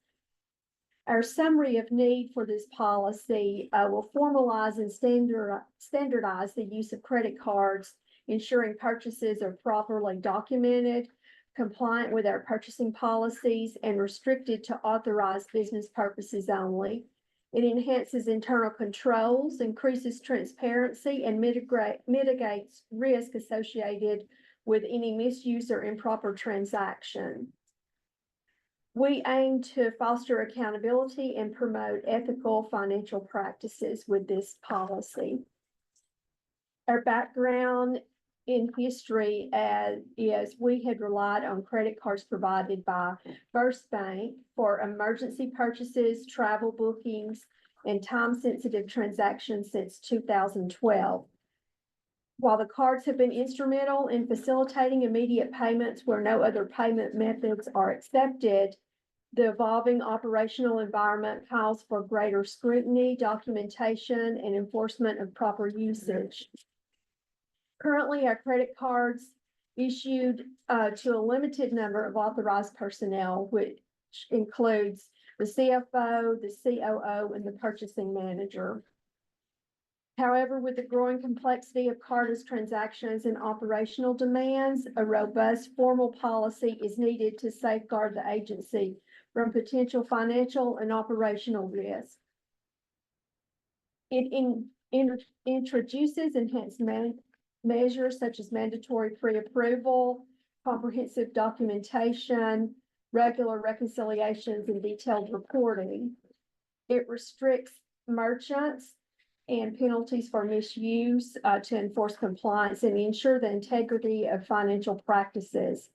Our summary of need for this policy will formalize and standardize the use of credit cards, ensuring purchases are properly documented, compliant with our purchasing policies, and restricted to authorized business purposes only. It enhances internal controls, increases transparency, and mitigates risk associated with any misuse or improper transaction. We aim to foster accountability and promote ethical financial practices with this policy. Our background in history is we had relied on credit cards provided by First Bank for emergency purchases, travel bookings, and time-sensitive transactions since 2012. While the cards have been instrumental in facilitating immediate payments where no other payment methods are accepted, the evolving operational environment calls for greater scrutiny, documentation, and enforcement of proper usage. Currently, our credit cards issued to a limited number of authorized personnel, which includes the CFO, the COO, and the purchasing manager. However, with the growing complexity of CARDA's transactions and operational demands, a robust formal policy is needed to safeguard the agency from potential financial and operational risk. It introduces enhanced measures such as mandatory pre-approval, comprehensive documentation, regular reconciliations, and detailed reporting. It restricts merchants and penalties for misuse to enforce compliance and ensure the integrity of financial practices.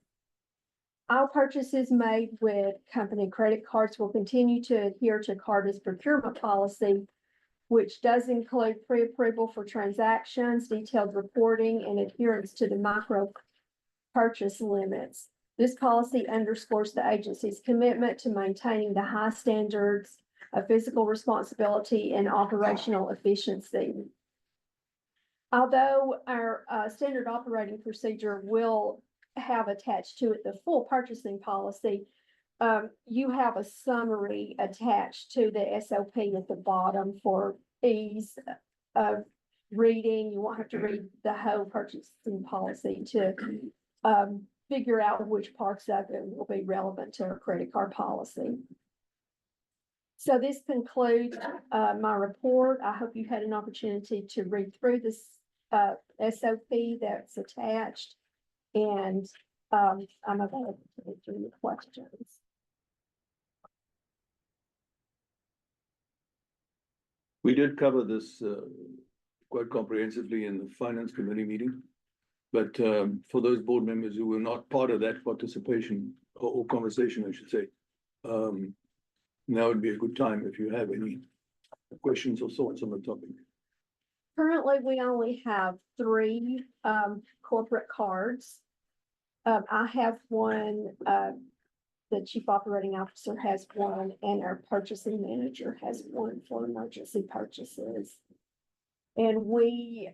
All purchases made with company credit cards will continue to adhere to CARDA's procurement policy, which does include pre-approval for transactions, detailed reporting, and adherence to the micro purchase limits. This policy underscores the agency's commitment to maintaining the high standards of fiscal responsibility and operational efficiency. Although our standard operating procedure will have attached to it the full purchasing policy, you have a summary attached to the SOP at the bottom for ease of reading. You won't have to read the whole purchasing policy to figure out which parts of it will be relevant to our credit card policy. So this concludes my report. I hope you had an opportunity to read through this SOP that's attached, and I'm available to answer your questions. We did cover this quite comprehensively in the finance committee meeting. But for those board members who were not part of that participation or conversation, I should say, now would be a good time if you have any questions or thoughts on the topic. Currently, we only have 3 corporate cards. I have one, the chief operating officer has one, and our purchasing manager has one for emergency purchases. And we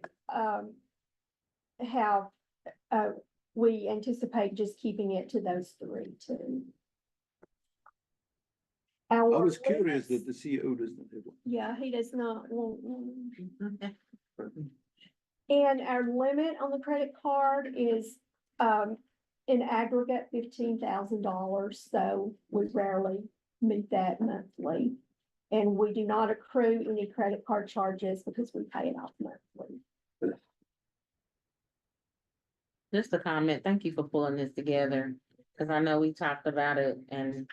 we anticipate just keeping it to those 3 too. I was curious that the CEO doesn't have one. Yeah, he does not want one. And our limit on the credit card is in aggregate $15,000, so we rarely meet that monthly. And we do not accrue any credit card charges because we pay it off monthly. Just a comment, thank you for pulling this together, because I know we talked about it and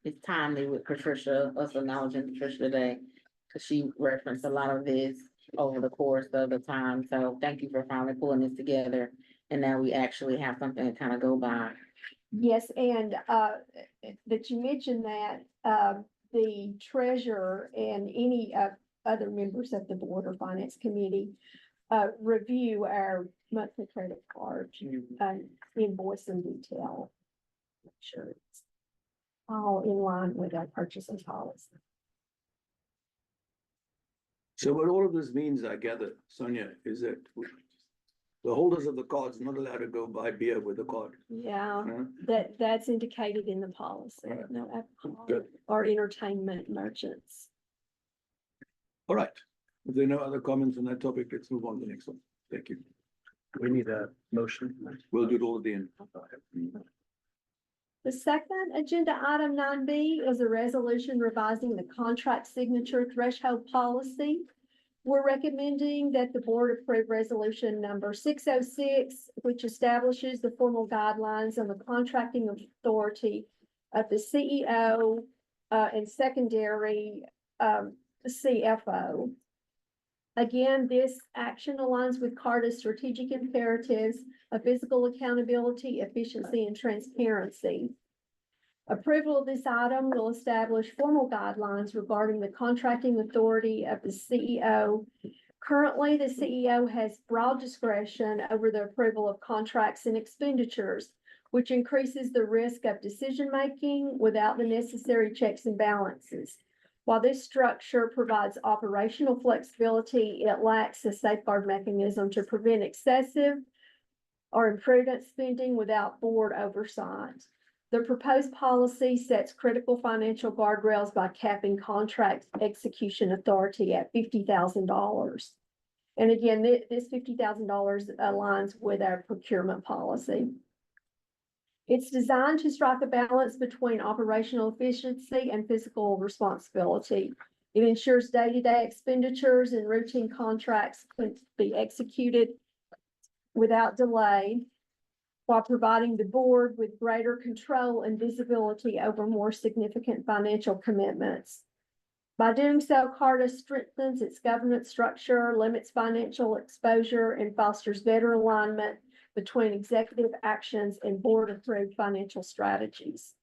it's timely with Patricia, us acknowledging Patricia today, because she referenced a lot of this over the course of the time, so thank you for finally pulling this together. And now we actually have something to kind of go by. Yes, and that you mentioned that the treasurer and any other members of the board or finance committee review our monthly credit card invoice in detail. Make sure it's all in line with our purchasing policy. So what all of this means, I gather, Sonia, is that the holders of the cards not allowed to go buy beer with the card. Yeah, Huh? that's indicated in the policy, Right. no alcohol Good. or entertainment merchants. All right. If there are no other comments on that topic, let's move on to the next one. Thank you. We need a motion. We'll do it all at the end. The second agenda item 9B is a resolution revising the contract signature threshold policy. We're recommending that the board approve resolution number 606, which establishes the formal guidelines on the contracting authority of the CEO and secondary CFO. Again, this action aligns with CARTA's strategic imperatives of physical accountability, efficiency, and transparency. Approval of this item will establish formal guidelines regarding the contracting authority of the CEO. Currently, the CEO has broad discretion over the approval of contracts and expenditures, which increases the risk of decision-making without the necessary checks and balances. While this structure provides operational flexibility, it lacks a safeguard mechanism to prevent excessive or imprudent spending without board oversight. The proposed policy sets critical financial guardrails by capping contract execution authority at $50,000. And again, this $50,000 aligns with our procurement policy. It's designed to strike a balance between operational efficiency and fiscal responsibility. It ensures day-to-day expenditures and routine contracts can be executed without delay, while providing the board with greater control and visibility over more significant financial commitments. By doing so, CARTA strengthens its governance structure, limits financial exposure, and fosters better alignment between executive actions and board-approved financial strategies.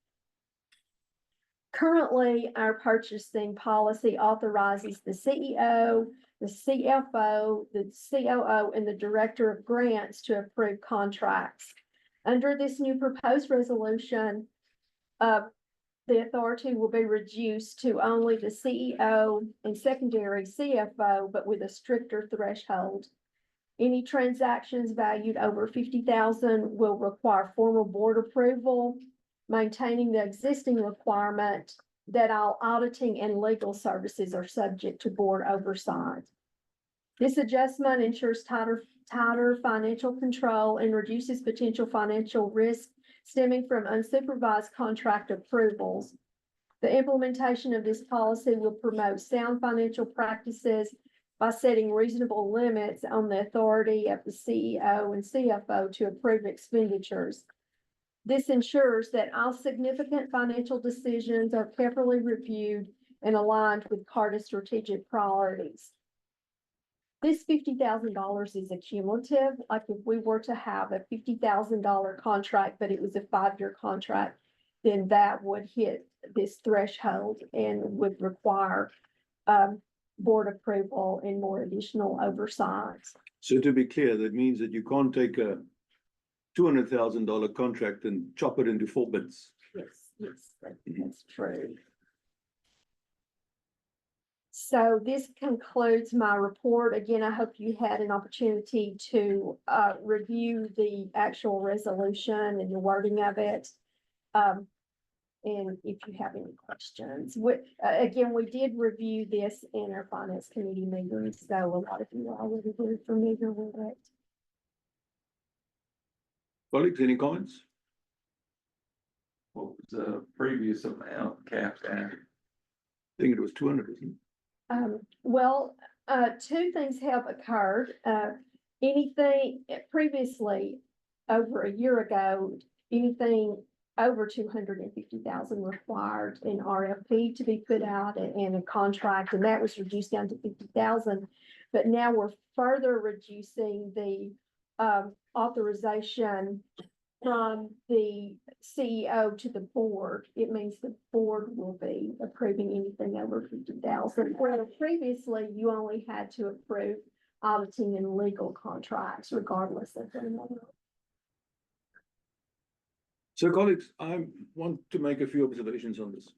Currently, our purchasing policy authorizes the CEO, the CFO, the COO, and the Director of Grants to approve contracts. Under this new proposed resolution, the authority will be reduced to only the CEO and secondary CFO, but with a stricter threshold. Any transactions valued over $50,000 will require formal board approval, maintaining the existing requirement that all auditing and legal services are subject to board oversight. This adjustment ensures tighter financial control and reduces potential financial risk stemming from unsupervised contract approvals. The implementation of this policy will promote sound financial practices by setting reasonable limits on the authority of the CEO and CFO to approve expenditures. This ensures that all significant financial decisions are carefully reviewed and aligned with CARTA's strategic priorities. This $50,000 is a cumulative, like if we were to have a $50,000 contract, but it was a 5-year contract, then that would hit this threshold and would require board approval and more additional oversight. So to be clear, that means that you can't take a $200,000 contract and chop it into 4 bits. Yes, that's true. So this concludes my report. Again, I hope you had an opportunity to review the actual resolution and the wording of it. And if you have any questions, again, we did review this in our finance committee meeting, so a lot of you are already very familiar with it. Colleagues, any comments? What was the previous amount capped at? think it was 200, wasn't it? Well, two things have occurred. Anything previously, over a year ago, anything over 250,000 required an RFP to be put out and a contract, and that was reduced down to 50,000. But now we're further reducing the authorization from the CEO to the board. It means the board will be approving anything over 50,000. Where previously you only had to approve auditing and legal contracts regardless of the number. So colleagues, I want to make a few observations on this.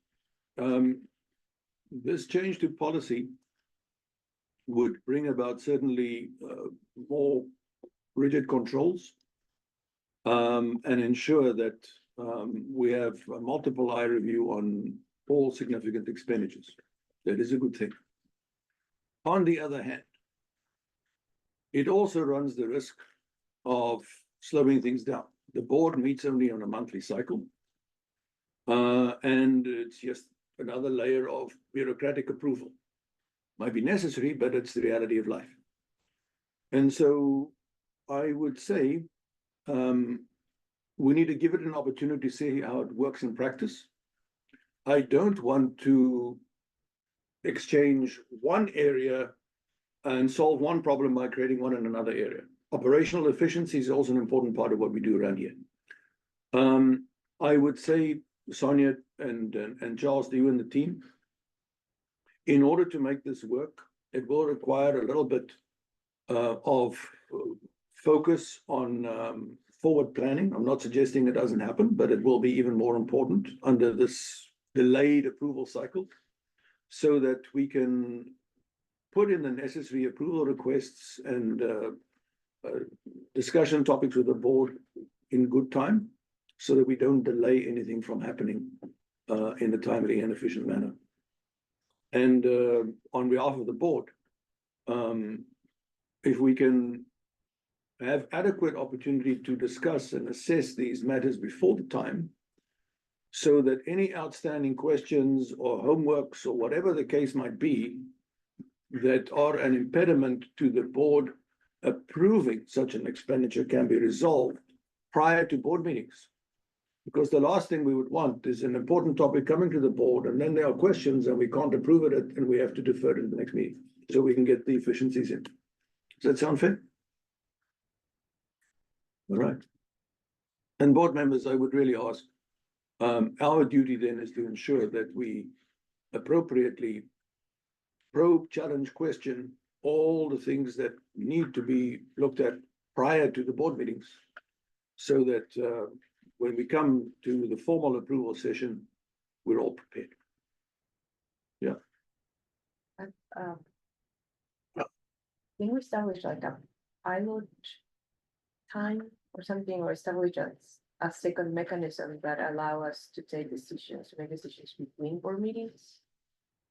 This change to policy would bring about certainly more rigid controls and ensure that we have a multiple eye review on all significant expenditures. That is a good thing. On the other hand, it also runs the risk of slowing things down. The board meets only on a monthly cycle. And it's just another layer of bureaucratic approval. Might be necessary, but it's the reality of life. And so I would say we need to give it an opportunity to see how it works in practice. I don't want to exchange one area and solve one problem by creating one in another area. Operational efficiency is also an important part of what we do around here. I would say, Sonia and Charles, to you and the team, in order to make this work, it will require a little bit of focus on forward planning. I'm not suggesting it doesn't happen, but it will be even more important under this delayed approval cycle so that we can put in the necessary approval requests and discussion topics with the board in good time so that we don't delay anything from happening in a timely and efficient manner. And on behalf of the board, if we can have adequate opportunity to discuss and assess these matters before the time, so that any outstanding questions or homeworks or whatever the case might be that are an impediment to the board approving such an expenditure can be resolved prior to board meetings. Because the last thing we would want is an important topic coming to the board and then there are questions and we can't approve it and we have to defer it to the next meeting so we can get the efficiencies in. Does that sound fair? All right. And board members, I would really ask, our duty then is to ensure that we appropriately probe, challenge, question all the things that need to be looked at prior to the board meetings so that when we come to the formal approval session, we're all prepared. Yeah. Can we establish like a pilot time or something, or establish a second mechanism that allow us to take decisions, to make decisions between board meetings?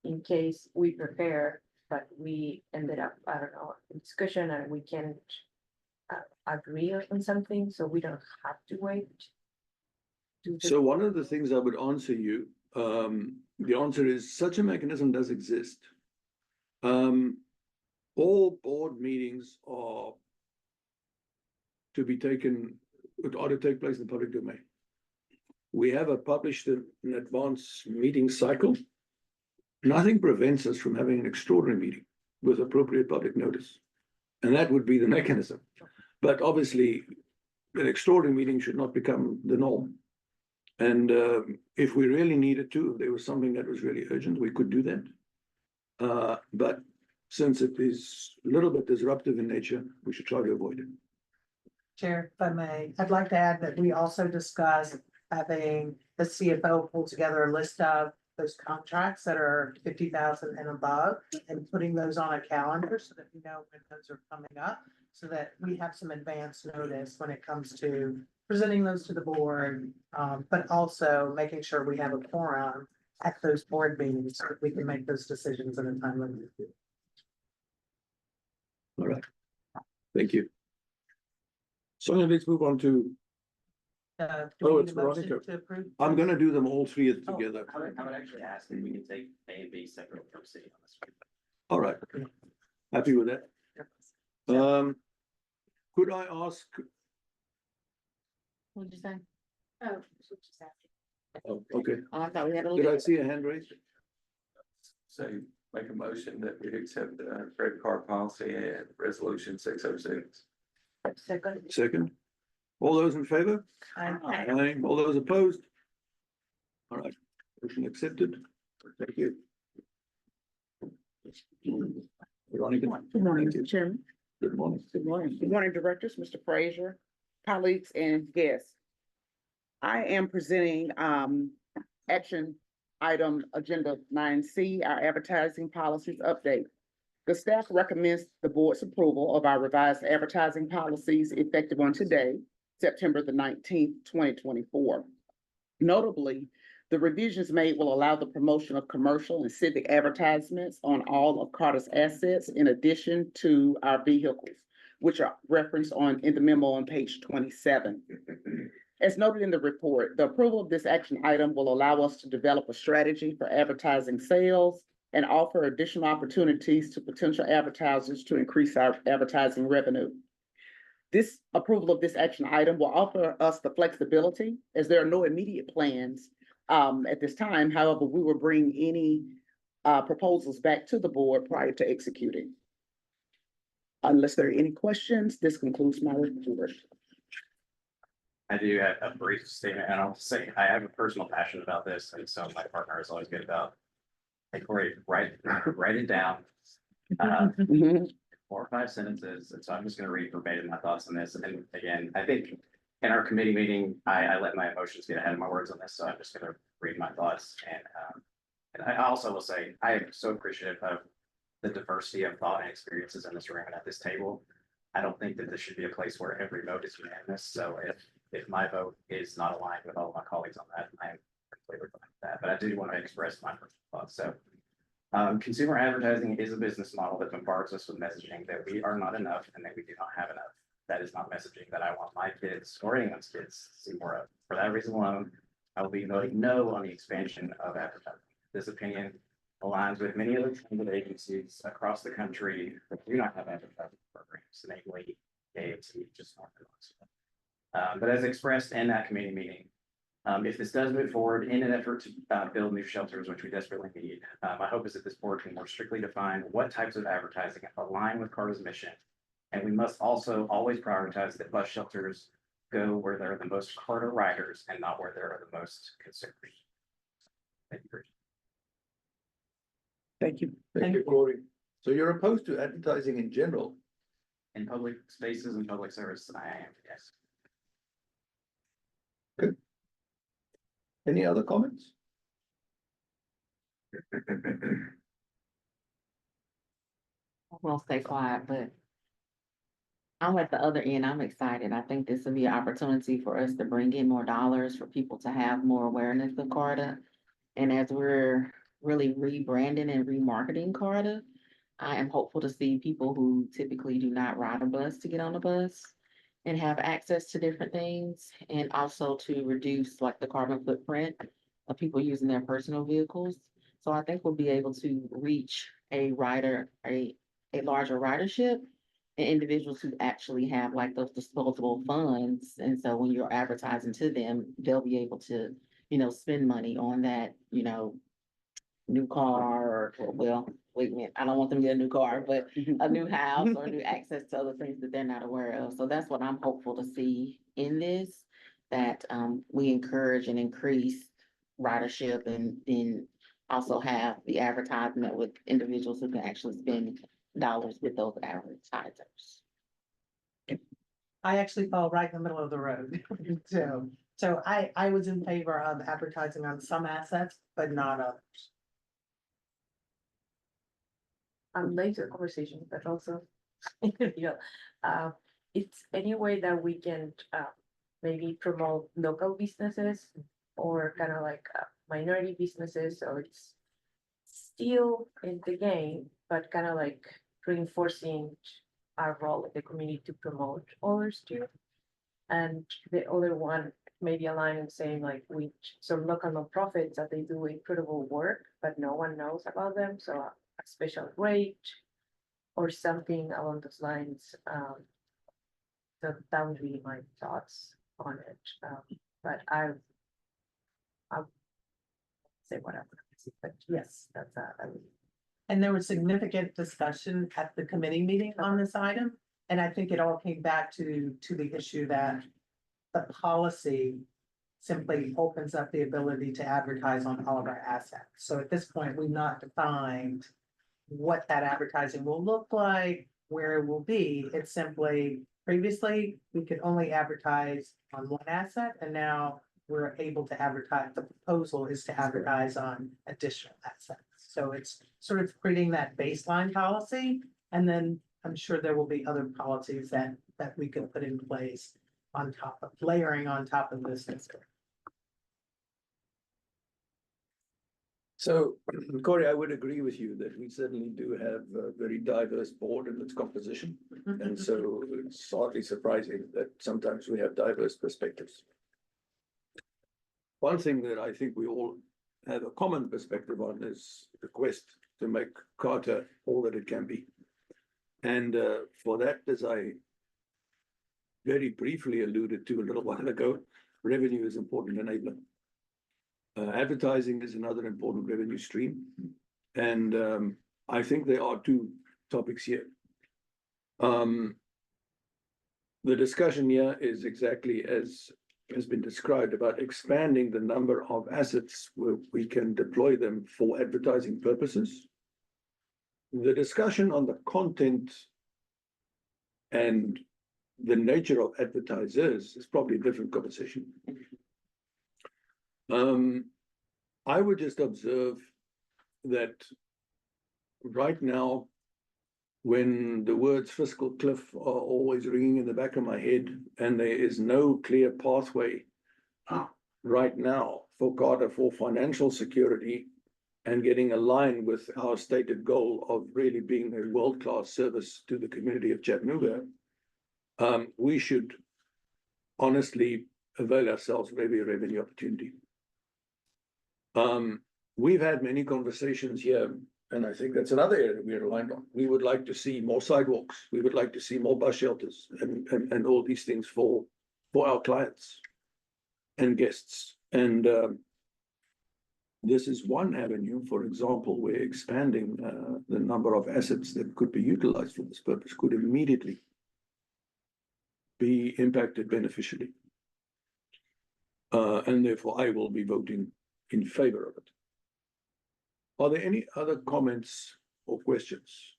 In case we prepare, but we ended up, I don't know, in discussion and we can't agree on something, so we don't have to wait. So one of the things I would answer you, the answer is such a mechanism does exist. All board meetings are to be taken, ought to take place in the public domain. We have a published an advance meeting cycle. Nothing prevents us from having an extraordinary meeting with appropriate public notice. And that would be the mechanism. But obviously, an extraordinary meeting should not become the norm. And if we really needed to, if there was something that was really urgent, we could do that. But since it is a little bit disruptive in nature, we should try to avoid it. Chair, if I may, I'd like to add that we also discussed having the CFO pull together a list of those contracts that are 50,000 and above and putting those on a calendar so that we know when those are coming up, so that we have some advance notice when it comes to presenting those to the board, but also making sure we have a quorum at those board meetings so that we can make those decisions in a timely manner. All right. Thank you. Sonia, let's move on to Do we Oh, need it's a motion Veronica. to approve? I'm gonna do them all three Oh. together. I would actually ask if we can take A and B separate from C on this one. All right. Happy with that? Could I ask, What'd you say? Oh, oh, okay, Oh, I thought we had a. did I see a hand raised? So make a motion that we accept the credit card policy and resolution 606. Second. Second? All those in favor? Aye. All those opposed? All right, motion accepted. Thank you. Veronica. Good morning, Thank you. Mr. Chairman. Good morning. Good morning. Good morning, directors, Mr. Frazier, colleagues and guests. I am presenting action item agenda 9C, our advertising policies update. The staff recommends the board's approval of our revised advertising policies effective on today, September the 19th, 2024. Notably, the revisions made will allow the promotion of commercial and civic advertisements on all of Carter's assets in addition to our vehicles, which are referenced in the memo on page 27. As noted in the report, the approval of this action item will allow us to develop a strategy for advertising sales and offer additional opportunities to potential advertisers to increase our advertising revenue. This approval of this action item will offer us the flexibility, as there are no immediate plans at this time. However, we will bring any proposals back to the board prior to executing. Unless there are any questions, this concludes my report. I do have a brief statement, and I'll say I have a personal passion about this, and so my partner is always good about. Hey, Corey, write it down. Mhm. 4 or 5 sentences, and so I'm just gonna read verbatim my thoughts on this, and again, I think. In our committee meeting, I let my emotions get ahead of my words on this, so I'm just gonna read my thoughts, and I also will say, I am so appreciative of. The diversity of thought and experiences in this room and at this table. I don't think that this should be a place where every vote is unanimous, so if my vote is not aligned with all of my colleagues on that, I am completely fine with that, but I do want to express my personal thoughts, so. Consumer advertising is a business model that bombards us with messaging that we are not enough and that we do not have enough. That is not messaging that I want my kids or anyone's kids to see more of. For that reason alone, I will be voting no on the expansion of advertising. This opinion aligns with many other transit agencies across the country that do not have advertising programs, namely AMC, just north of us. But as expressed in that committee meeting, if this does move forward in an effort to build new shelters, which we desperately need, my hope is that this board can more strictly define what types of advertising align with Carter's mission. And we must also always prioritize that bus shelters go where there are the most Carter riders and not where there are the most consumers. Thank you. Thank you. Thank you, Corey. So you're opposed to advertising in general? In public spaces and public service, I am, yes. Good. Any other comments? I won't stay quiet, but I'm at the other end. I'm excited. I think this will be an opportunity for us to bring in more dollars, for people to have more awareness of Carter. And as we're really rebranding and remarketing Carter, I am hopeful to see people who typically do not ride a bus to get on a bus and have access to different things, and also to reduce like the carbon footprint of people using their personal vehicles. So I think we'll be able to reach a larger ridership and individuals who actually have like those disposable funds. And so when you're advertising to them, they'll be able to, spend money on that, new car or, well, wait a minute, I don't want them to get a new car, but a new house or new access to other things that they're not aware of. So that's what I'm hopeful to see in this, that we encourage and increase ridership and then also have the advertisement with individuals who can actually spend dollars with those advertisers. I actually fall right in the middle of the road. So I was in favor of advertising on some assets, but not others. I'm late to the conversation, but also, it's any way that we can, maybe promote local businesses or kind of like minority businesses, so it's still in the game, but kind of like reinforcing our role in the community to promote others too. And the other one maybe a line and saying like, we, some local nonprofits that they do incredible work, but no one knows about them, so a special rate or something along those lines. So that would be my thoughts on it. But I'll say whatever, but yes, that's I would. And there was significant discussion at the committee meeting on this item. And I think it all came back to the issue that the policy simply opens up the ability to advertise on all of our assets. So at this point, we've not defined what that advertising will look like, where it will be. It's simply, previously, we could only advertise on one asset, and now we're able to advertise, the proposal is to advertise on additional assets. So it's sort of creating that baseline policy, and then I'm sure there will be other policies that we can put in place on top of, layering on top of this. So, Corey, I would agree with you that we certainly do have a very diverse board in its composition. And so it's hardly surprising that sometimes we have diverse perspectives. One thing that I think we all have a common perspective on is the quest to make Carter all that it can be. And for that, as I very briefly alluded to a little while ago, revenue is an important enabler. Advertising is another important revenue stream. And I think there are two topics here. The discussion here is exactly as has been described about expanding the number of assets where we can deploy them for advertising purposes. The discussion on the content and the nature of advertisers is probably a different conversation. I would just observe that right now, when the words fiscal cliff are always ringing in the back of my head, and there is no clear pathway right now for Carter for financial security and getting aligned with our stated goal of really being a world-class service to the community of Chattanooga, we should honestly avail ourselves of every revenue opportunity. We've had many conversations here, and I think that's another area we're aligned on. We would like to see more sidewalks. We would like to see more bus shelters and all these things for our clients and guests. And this is one avenue, for example, where expanding the number of assets that could be utilized for this purpose could immediately be impacted beneficially. And therefore, I will be voting in favor of it. Are there any other comments or questions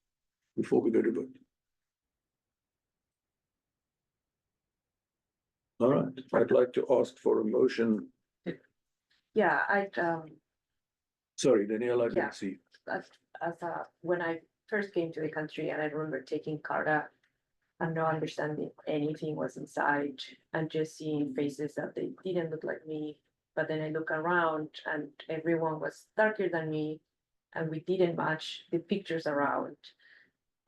before we go to vote? All right, I'd like to ask for a motion. Yeah, Sorry, Danielle, I Yeah. didn't see. when I first came to the country and I remember taking Carta and not understanding anything was inside and just seeing faces that they didn't look like me. But then I look around and everyone was darker than me and we didn't match the pictures around.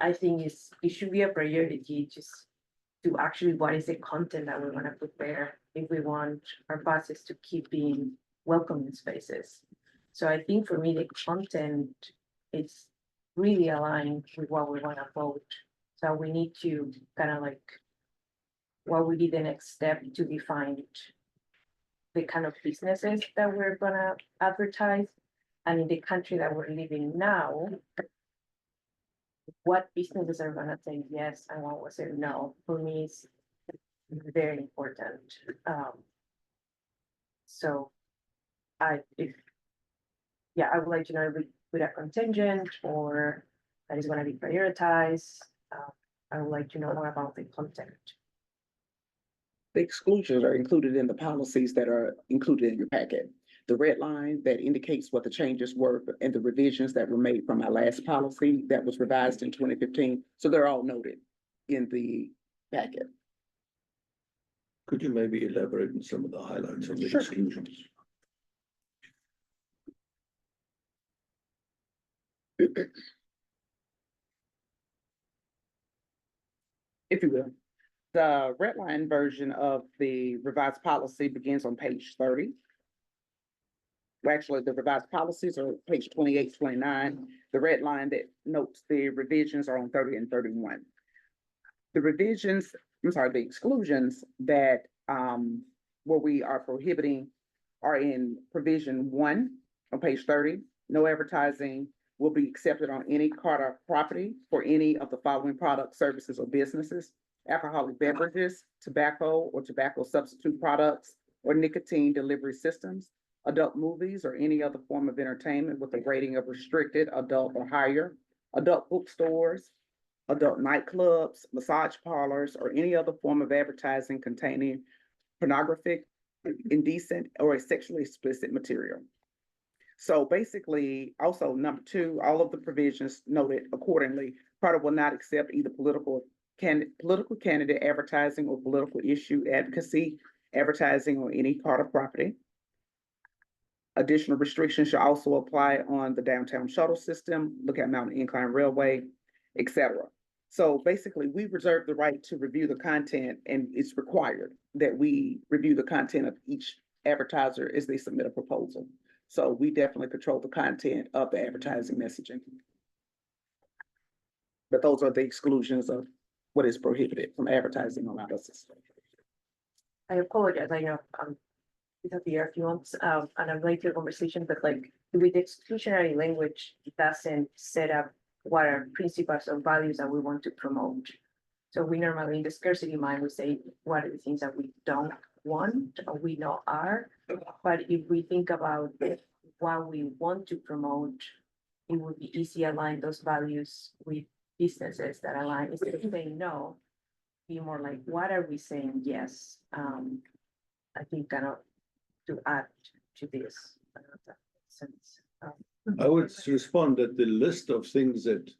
I think it should be a priority just to actually what is the content that we want to prepare if we want our buses to keep being welcoming spaces. So I think for me, the content is really aligned with what we want to vote. So we need to kind of like, what would be the next step to define the kind of businesses that we're gonna advertise, and in the country that we're living now, what businesses are gonna say yes and what will say no, for me is very important. So I would like to know if we put a contingent or that is gonna be prioritized. I would like to know more about the content. The exclusions are included in the policies that are included in your packet. The red line that indicates what the changes were and the revisions that were made from our last policy that was revised in 2015. So they're all noted in the packet. Could you maybe elaborate on some of the highlights of the Sure. exclusions? If you will. The red line version of the revised policy begins on page 30. Well, actually, the revised policies are page 28, 29. The red line that notes the revisions are on 30 and 31. The revisions, the exclusions that, where we are prohibiting are in provision 1 on page 30. No advertising will be accepted on any Carter property for any of the following products, services, or businesses: alcoholic beverages, tobacco or tobacco substitute products, or nicotine delivery systems, adult movies, or any other form of entertainment with a rating of restricted, adult, or higher, adult bookstores, adult nightclubs, massage parlors, or any other form of advertising containing pornographic, indecent, or sexually explicit material. So basically, also number 2, all of the provisions noted accordingly, Carter will not accept either political candidate advertising or political issue advocacy advertising on any Carter property. Additional restrictions should also apply on the downtown shuttle system, Lookout Mountain Incline Railway, etc. So basically, we reserve the right to review the content, and it's required that we review the content of each advertiser as they submit a proposal. So we definitely control the content of the advertising messaging. But those are the exclusions of what is prohibited from advertising on our system. I apologize, I know, disappear if you want, and I'm late to the conversation, but like, with the exclusionary language, it doesn't set up what are principles or values that we want to promote. So we normally, in the scarcity mind, we say, what are the things that we don't want, or we know are, but if we think about what we want to promote, it would be easy to align those values with businesses that align, instead of saying no, be more like, what are we saying yes? I think kind of to add to this, I don't know if that makes sense. I would respond that the list of things that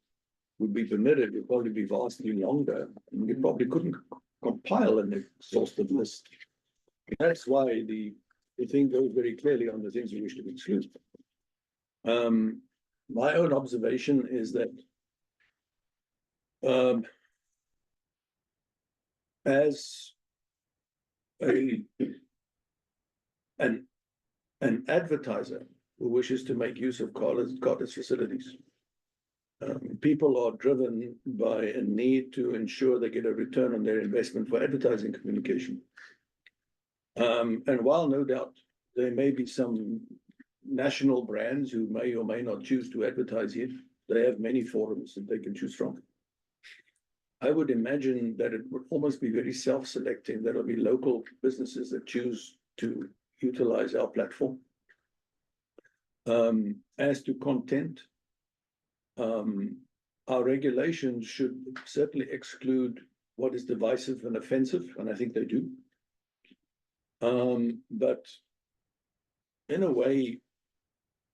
would be permitted would probably be vastly longer. And you probably couldn't compile an exhaustive list. That's why the thing goes very clearly on the things we wish to exclude. My own observation is that as an advertiser who wishes to make use of Carter's facilities, people are driven by a need to ensure they get a return on their investment for advertising communication. And while no doubt there may be some national brands who may or may not choose to advertise here, they have many forums that they can choose from. I would imagine that it would almost be very self-selecting. There will be local businesses that choose to utilize our platform. As to content, our regulations should certainly exclude what is divisive and offensive, and I think they do. But in a way,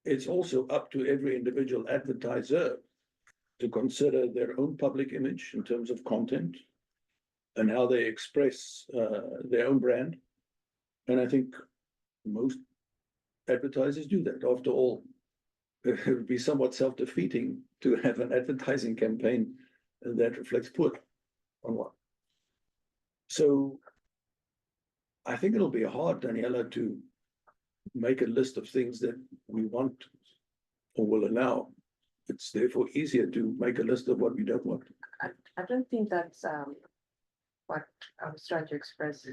it's also up to every individual advertiser to consider their own public image in terms of content and how they express their own brand. And I think most advertisers do that. After all, it would be somewhat self-defeating to have an advertising campaign that reflects poorly on one. So I think it'll be hard, Daniela, to make a list of things that we want or will allow. It's therefore easier to make a list of what we don't want. I don't think that's what I was trying to express.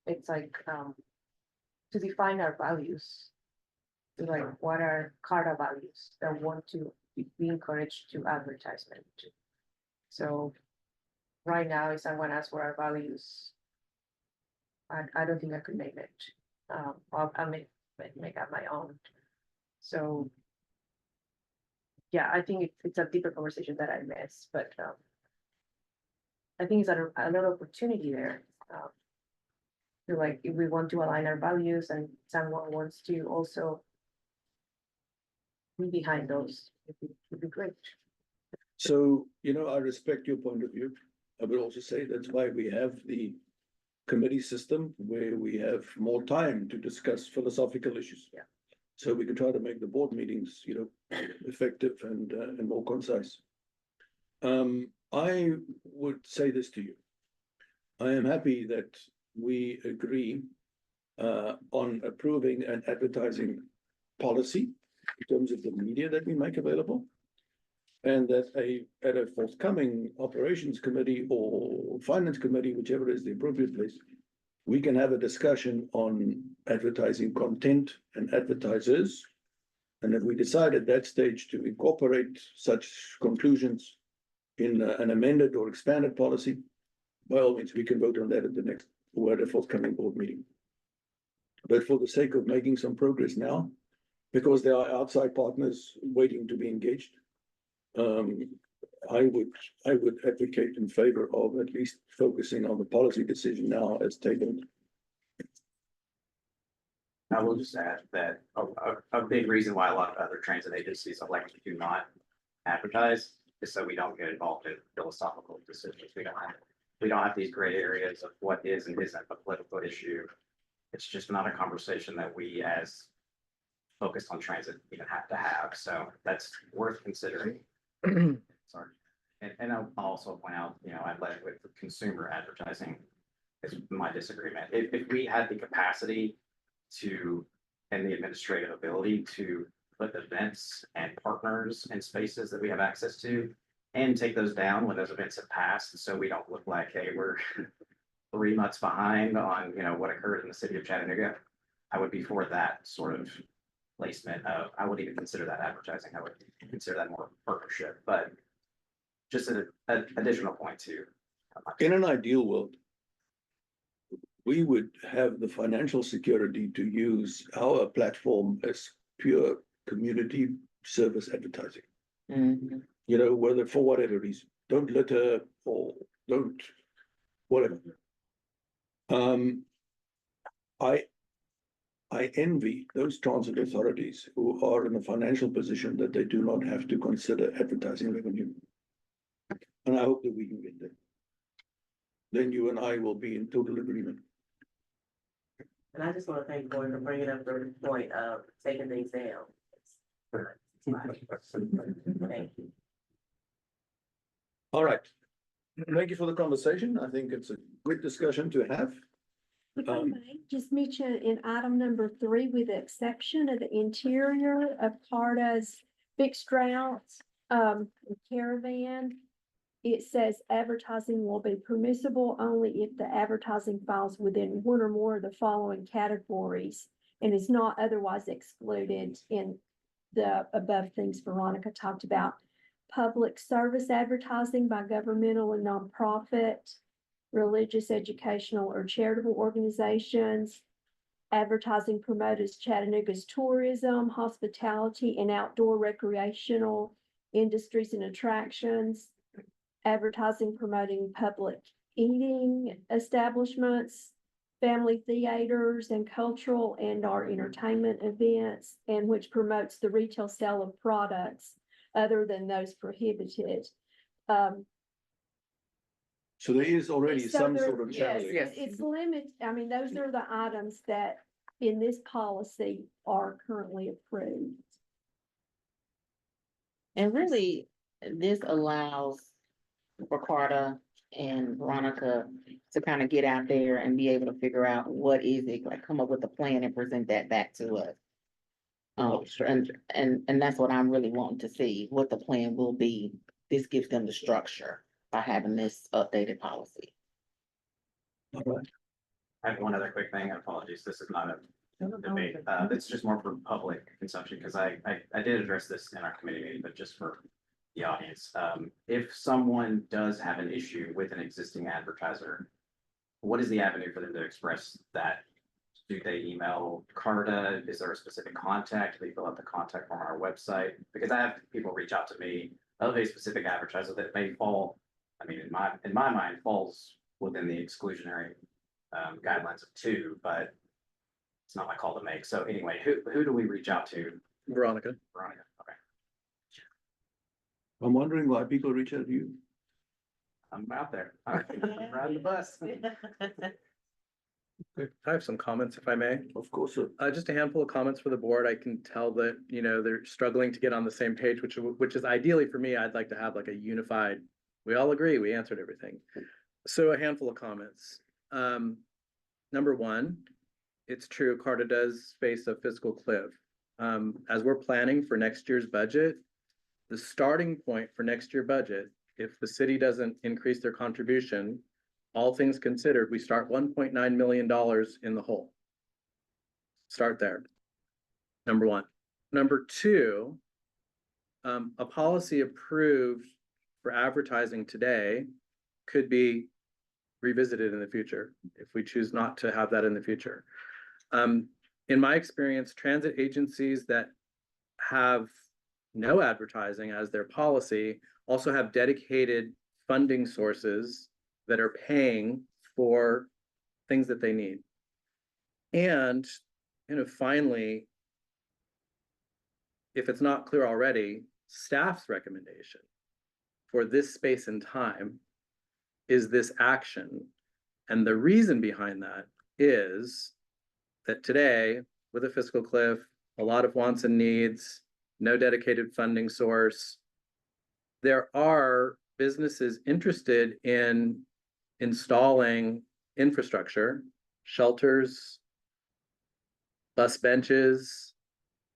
It's like to define our values. Like, what are Carta values that want to be encouraged to advertisement? So right now, if someone asks what our values, I don't think I could name it. I'll make up my own. So yeah, I think it's a deeper conversation that I missed, but I think it's a lot of opportunity there. Like, if we want to align our values and someone wants to also be behind those, it'd be great. So, I respect your point of view. I would also say that's why we have the committee system where we have more time to discuss philosophical issues. Yeah. So we can try to make the board meetings, effective and more concise. I would say this to you. I am happy that we agree on approving an advertising policy in terms of the media that we make available. And that at a forthcoming operations committee or finance committee, whichever is the appropriate place, we can have a discussion on advertising content and advertisers. And if we decide at that stage to incorporate such conclusions in an amended or expanded policy, by all means, we can vote on that at the next or at a forthcoming board meeting. But for the sake of making some progress now, because there are outside partners waiting to be engaged, I would advocate in favor of at least focusing on the policy decision now as tabled. I will just add that a big reason why a lot of other transit agencies elect to not advertise is so we don't get involved in philosophical decisions. We don't have these gray areas of what is and isn't a political issue. It's just not a conversation that we as focused on transit even have to have. So that's worth considering. Sorry. And I'll also point out, I led with consumer advertising is my disagreement. If we had the capacity to, and the administrative ability to put events and partners and spaces that we have access to and take those down when those events have passed, so we don't look like, hey, we're 3 months behind on, what occurred in the city of Chattanooga, I would be for that sort of placement of, I wouldn't even consider that advertising. I would consider that more partnership, but just an additional point too. In an ideal world, we would have the financial security to use our platform as pure community service advertising. Mhm. Whether for whatever reason, don't litter or don't, whatever. I envy those transit authorities who are in a financial position that they do not have to consider advertising revenue. And I hope that we can get there. Then you and I will be in total agreement. And I just want to thank Gordon for bringing up the point of taking things down. Thank you. All right. Thank you for the conversation. I think it's a good discussion to have. If I may, just mention in item number 3, with the exception of the interior of Carta's fixed routes, caravan, it says advertising will be permissible only if the advertising falls within one or more of the following categories and is not otherwise excluded in the above things Veronica talked about. Public service advertising by governmental and nonprofit, religious, educational, or charitable organizations, advertising promotes Chattanooga's tourism, hospitality, and outdoor recreational industries and attractions, advertising promoting public eating establishments, family theaters, and cultural and/or entertainment events, and which promotes the retail sale of products other than those prohibited. So there is already So some there- sort of yes, channeling. It's limited, those are the items that in this policy are currently approved. And really, this allows Ricardo and Veronica to kind of get out there and be able to figure out what is it, like come up with a plan and present that back to us. And that's what I'm really wanting to see, what the plan will be. This gives them the structure by having this updated policy. All right. I have one other quick thing. Apologies. This is not a debate. It's just more for public consumption because I did address this in our committee meeting, but just for the audience. If someone does have an issue with an existing advertiser, what is the avenue for them to express that? Do they email Carta? Is there a specific contact? Do they fill out the contact form on our website? Because I have people reach out to me of a specific advertiser that may fall, in my mind, falls within the exclusionary guidelines of 2, but it's not my call to make. So anyway, who do we reach out to? Veronica. Veronica, okay. I'm wondering why people reach out to you. I'm out there. I'm riding the bus. I have some comments if I may. Of course, sir. Just a handful of comments for the board. I can tell that, they're struggling to get on the same page, which is ideally for me, I'd like to have like a unified, we all agree, we answered everything. So a handful of comments. Number one, it's true, Carter does face a fiscal cliff. As we're planning for next year's budget, the starting point for next year's budget, if the city doesn't increase their contribution, all things considered, we start $1.9 million in the hole. Start there. Number one. Number two, a policy approved for advertising today could be revisited in the future if we choose not to have that in the future. In my experience, transit agencies that have no advertising as their policy also have dedicated funding sources that are paying for things that they need. And, finally, if it's not clear already, staff's recommendation for this space and time is this action. And the reason behind that is that today, with a fiscal cliff, a lot of wants and needs, no dedicated funding source, there are businesses interested in installing infrastructure, shelters, bus benches,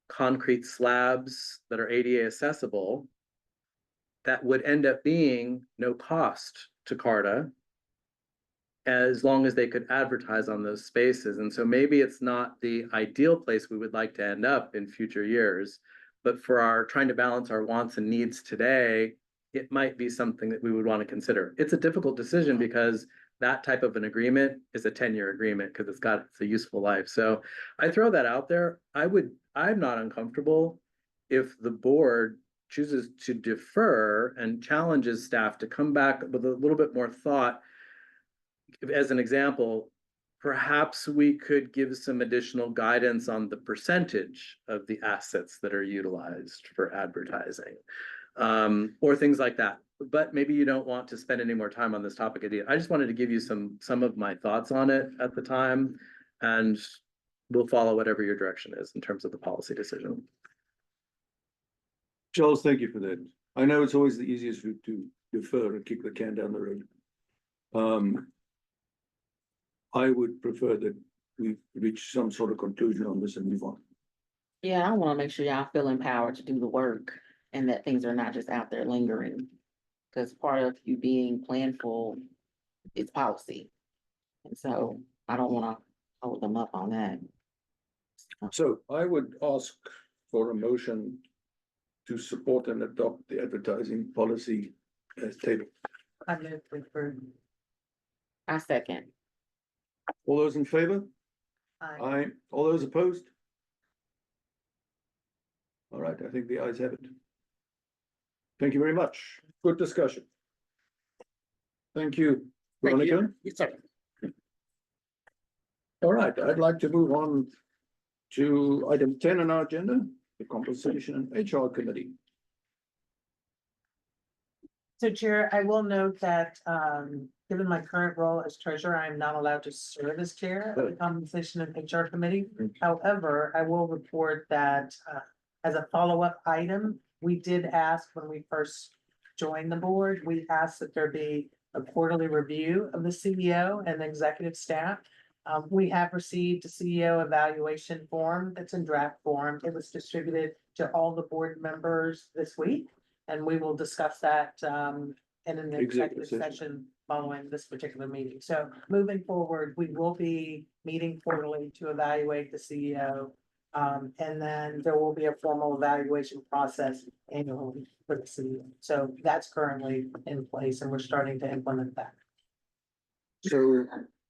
concrete slabs that are ADA accessible, that would end up being no cost to CARTA, as long as they could advertise on those spaces. And so maybe it's not the ideal place we would like to end up in future years, but for our trying to balance our wants and needs today, it might be something that we would want to consider. It's a difficult decision because that type of an agreement is a 10-year agreement because it's a useful life. So I throw that out there. I'm not uncomfortable if the board chooses to defer and challenges staff to come back with a little bit more thought. As an example, perhaps we could give some additional guidance on the percentage of the assets that are utilized for advertising, or things like that. But maybe you don't want to spend any more time on this topic. I just wanted to give you some of my thoughts on it at the time, and we'll follow whatever your direction is in terms of the policy decision. Charles, thank you for that. I know it's always the easiest route to defer and kick the can down the road. I would prefer that we reach some sort of conclusion on this and move on. Yeah, I wanna make sure y'all feel empowered to do the work and that things are not just out there lingering. Cause part of you being planful is policy. And so I don't wanna hold them up on that. So I would ask for a motion to support and adopt the advertising policy as tabled. I move to approve. I second. All those in favor? Aye. Aye. All those opposed? All right, I think the ayes have it. Thank you very much. Good discussion. Thank you, Thank you. Veronica. Yes, sir. All right, I'd like to move on to item 10 on our agenda, the Compensation and HR Committee. So Chair, I will note that, given my current role as treasurer, I am not allowed to serve as chair of the Compensation and HR Committee. However, I will report that, as a follow-up item, we did ask when we first joined the board, we asked that there be a quarterly review of the CEO and the executive staff. We have received a CEO evaluation form that's in draft form. It was distributed to all the board members this week. And we will discuss that in an executive session following this particular meeting. So moving forward, we will be meeting quarterly to evaluate the CEO. And then there will be a formal evaluation process annually for the CEO. So that's currently in place and we're starting to implement that. So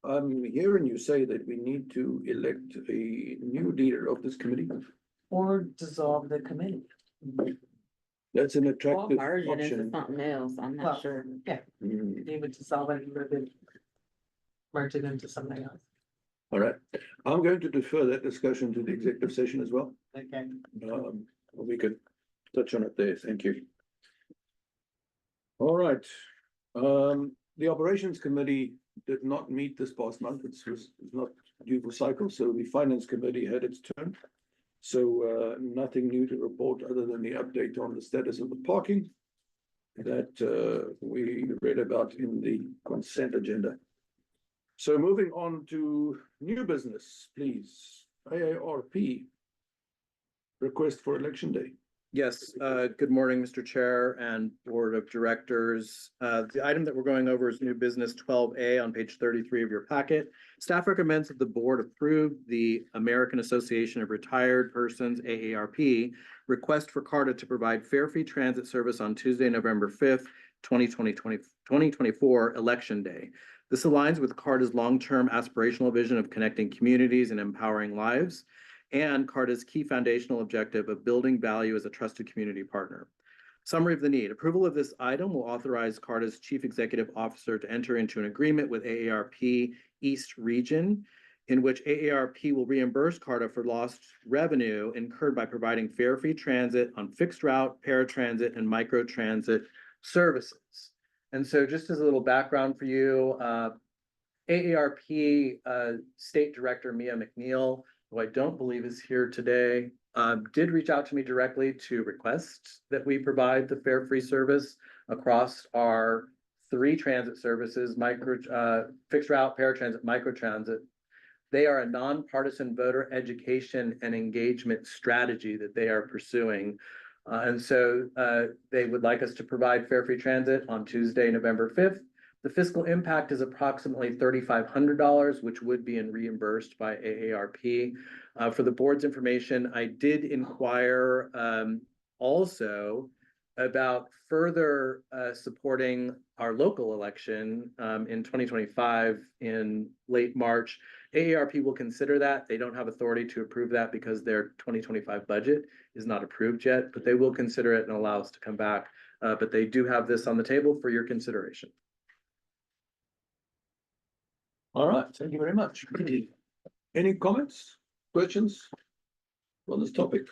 I'm hearing you say that we need to elect a new leader of this committee. Or dissolve the committee. That's an Or attractive merge it into option. something else, I'm Well, not sure. Yeah, Mm, you would dissolve it, you would merge it into something else. all right, I'm going to defer that discussion to the executive session as well. Okay. We could touch on it there, thank you. All right, the Operations Committee did not meet this past month, it's not due for cycle, so the Finance Committee had its turn. So nothing new to report other than the update on the status of the parking. that we read about in the consent agenda. So moving on to new business, please. AARP. Request for election day. Yes, good morning, Mr. Chair and Board of Directors. The item that we're going over is new business 12A on page 33 of your packet. Staff recommends that the board approve the American Association of Retired Persons, AARP, request for CARTA to provide fare free transit service on Tuesday, November 5th, 2024, Election Day. This aligns with CARTA's long-term aspirational vision of connecting communities and empowering lives, and CARTA's key foundational objective of building value as a trusted community partner. Summary of the need. Approval of this item will authorize CARTA's Chief Executive Officer to enter into an agreement with AARP East Region, in which AARP will reimburse CARTA for lost revenue incurred by providing fare-free transit on fixed route, paratransit, and microtransit services. And so just as a little background for you, AARP State Director Mia McNeil, who I don't believe is here today, did reach out to me directly to request that we provide the fare-free service across our 3 transit services, fixed route, paratransit, microtransit. They are a nonpartisan voter education and engagement strategy that they are pursuing. And so they would like us to provide fare-free transit on Tuesday, November 5th. The fiscal impact is approximately $3,500, which would be reimbursed by AARP. For the board's information, I did inquire also about further supporting our local election in 2025 in late March. AARP will consider that. They don't have authority to approve that because their 2025 budget is not approved yet, but they will consider it and allow us to come back. But they do have this on the table for your consideration. All right, thank you very much. Any comments, questions on this topic?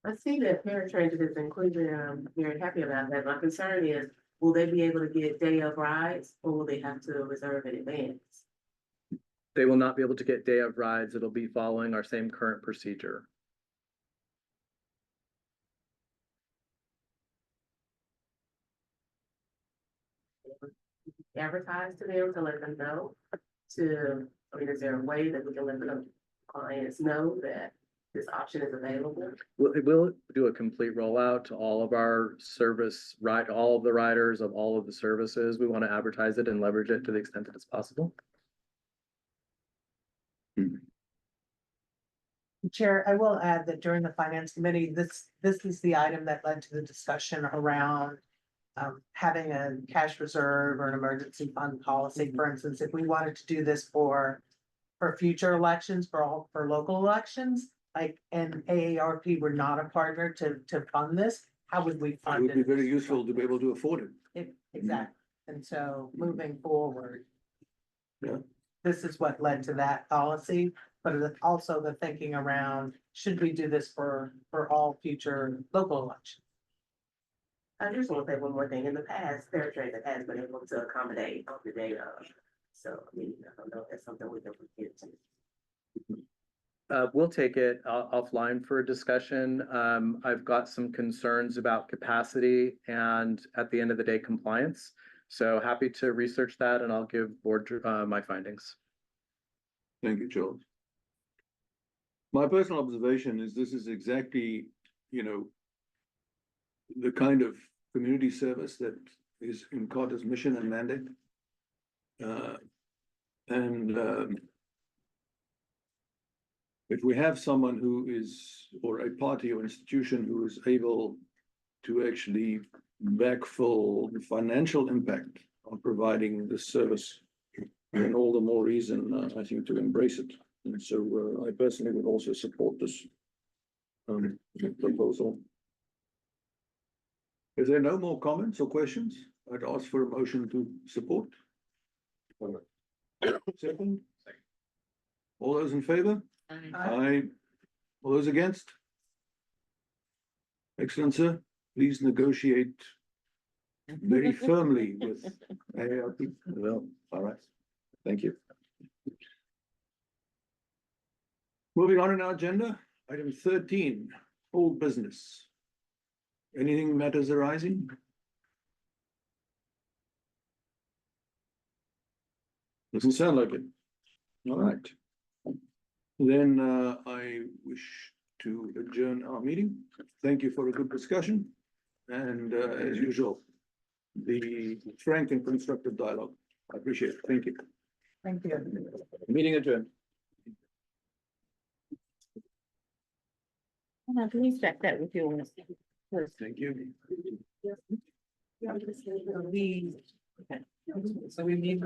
I see that paratransit is included, and I'm very happy about that. My concern is, will they be able to get day of rides, or will they have to reserve in advance? They will not be able to get day of rides. It'll be following our same current procedure. Advertise to them to let them know is there a way that we can let the clients know that this option is available? We'll do a complete rollout to all of our service, all of the riders of all of the services. We want to advertise it and leverage it to the extent that it's possible. Chair, I will add that during the finance committee, this is the item that led to the discussion around having a cash reserve or an emergency fund policy. For instance, if we wanted to do this for future elections, for local elections, like, and AARP were not a partner to fund this, how would we It fund would be it? very useful to be able to afford it. Exactly. And so moving forward. Yeah. This is what led to that policy, but also the thinking around, should we do this for all future local elections? I just want to say one more thing. In the past, paratransit has been able to accommodate on the day of. So, I mean, I don't know if that's something we can get to. We'll take it offline for a discussion. I've got some concerns about capacity and at the end of the day, compliance. So happy to research that and I'll give board my findings. Thank you, Charles. My personal observation is this is exactly, the kind of community service that is in CARTA's mission and mandate. If we have someone who is, or a party or institution who is able to actually backfill the financial impact of providing this service, then all the more reason, I think, to embrace it. And so I personally would also support this proposal. If there are no more comments or questions, I'd ask for a motion to support. Second. All those in favor? Aye. All those against? Excellent, sir. Please negotiate very firmly with AARP. Well, all right. Thank you. Moving on in our agenda, item 13, old business. Anything matters arising? Doesn't sound like it. All right. Then I wish to adjourn our meeting. Thank you for a good discussion. And as usual, the frank and constructive dialogue. I appreciate it. Thank you. Thank you. Meeting adjourned. Please check that with you. Thank you. So we need.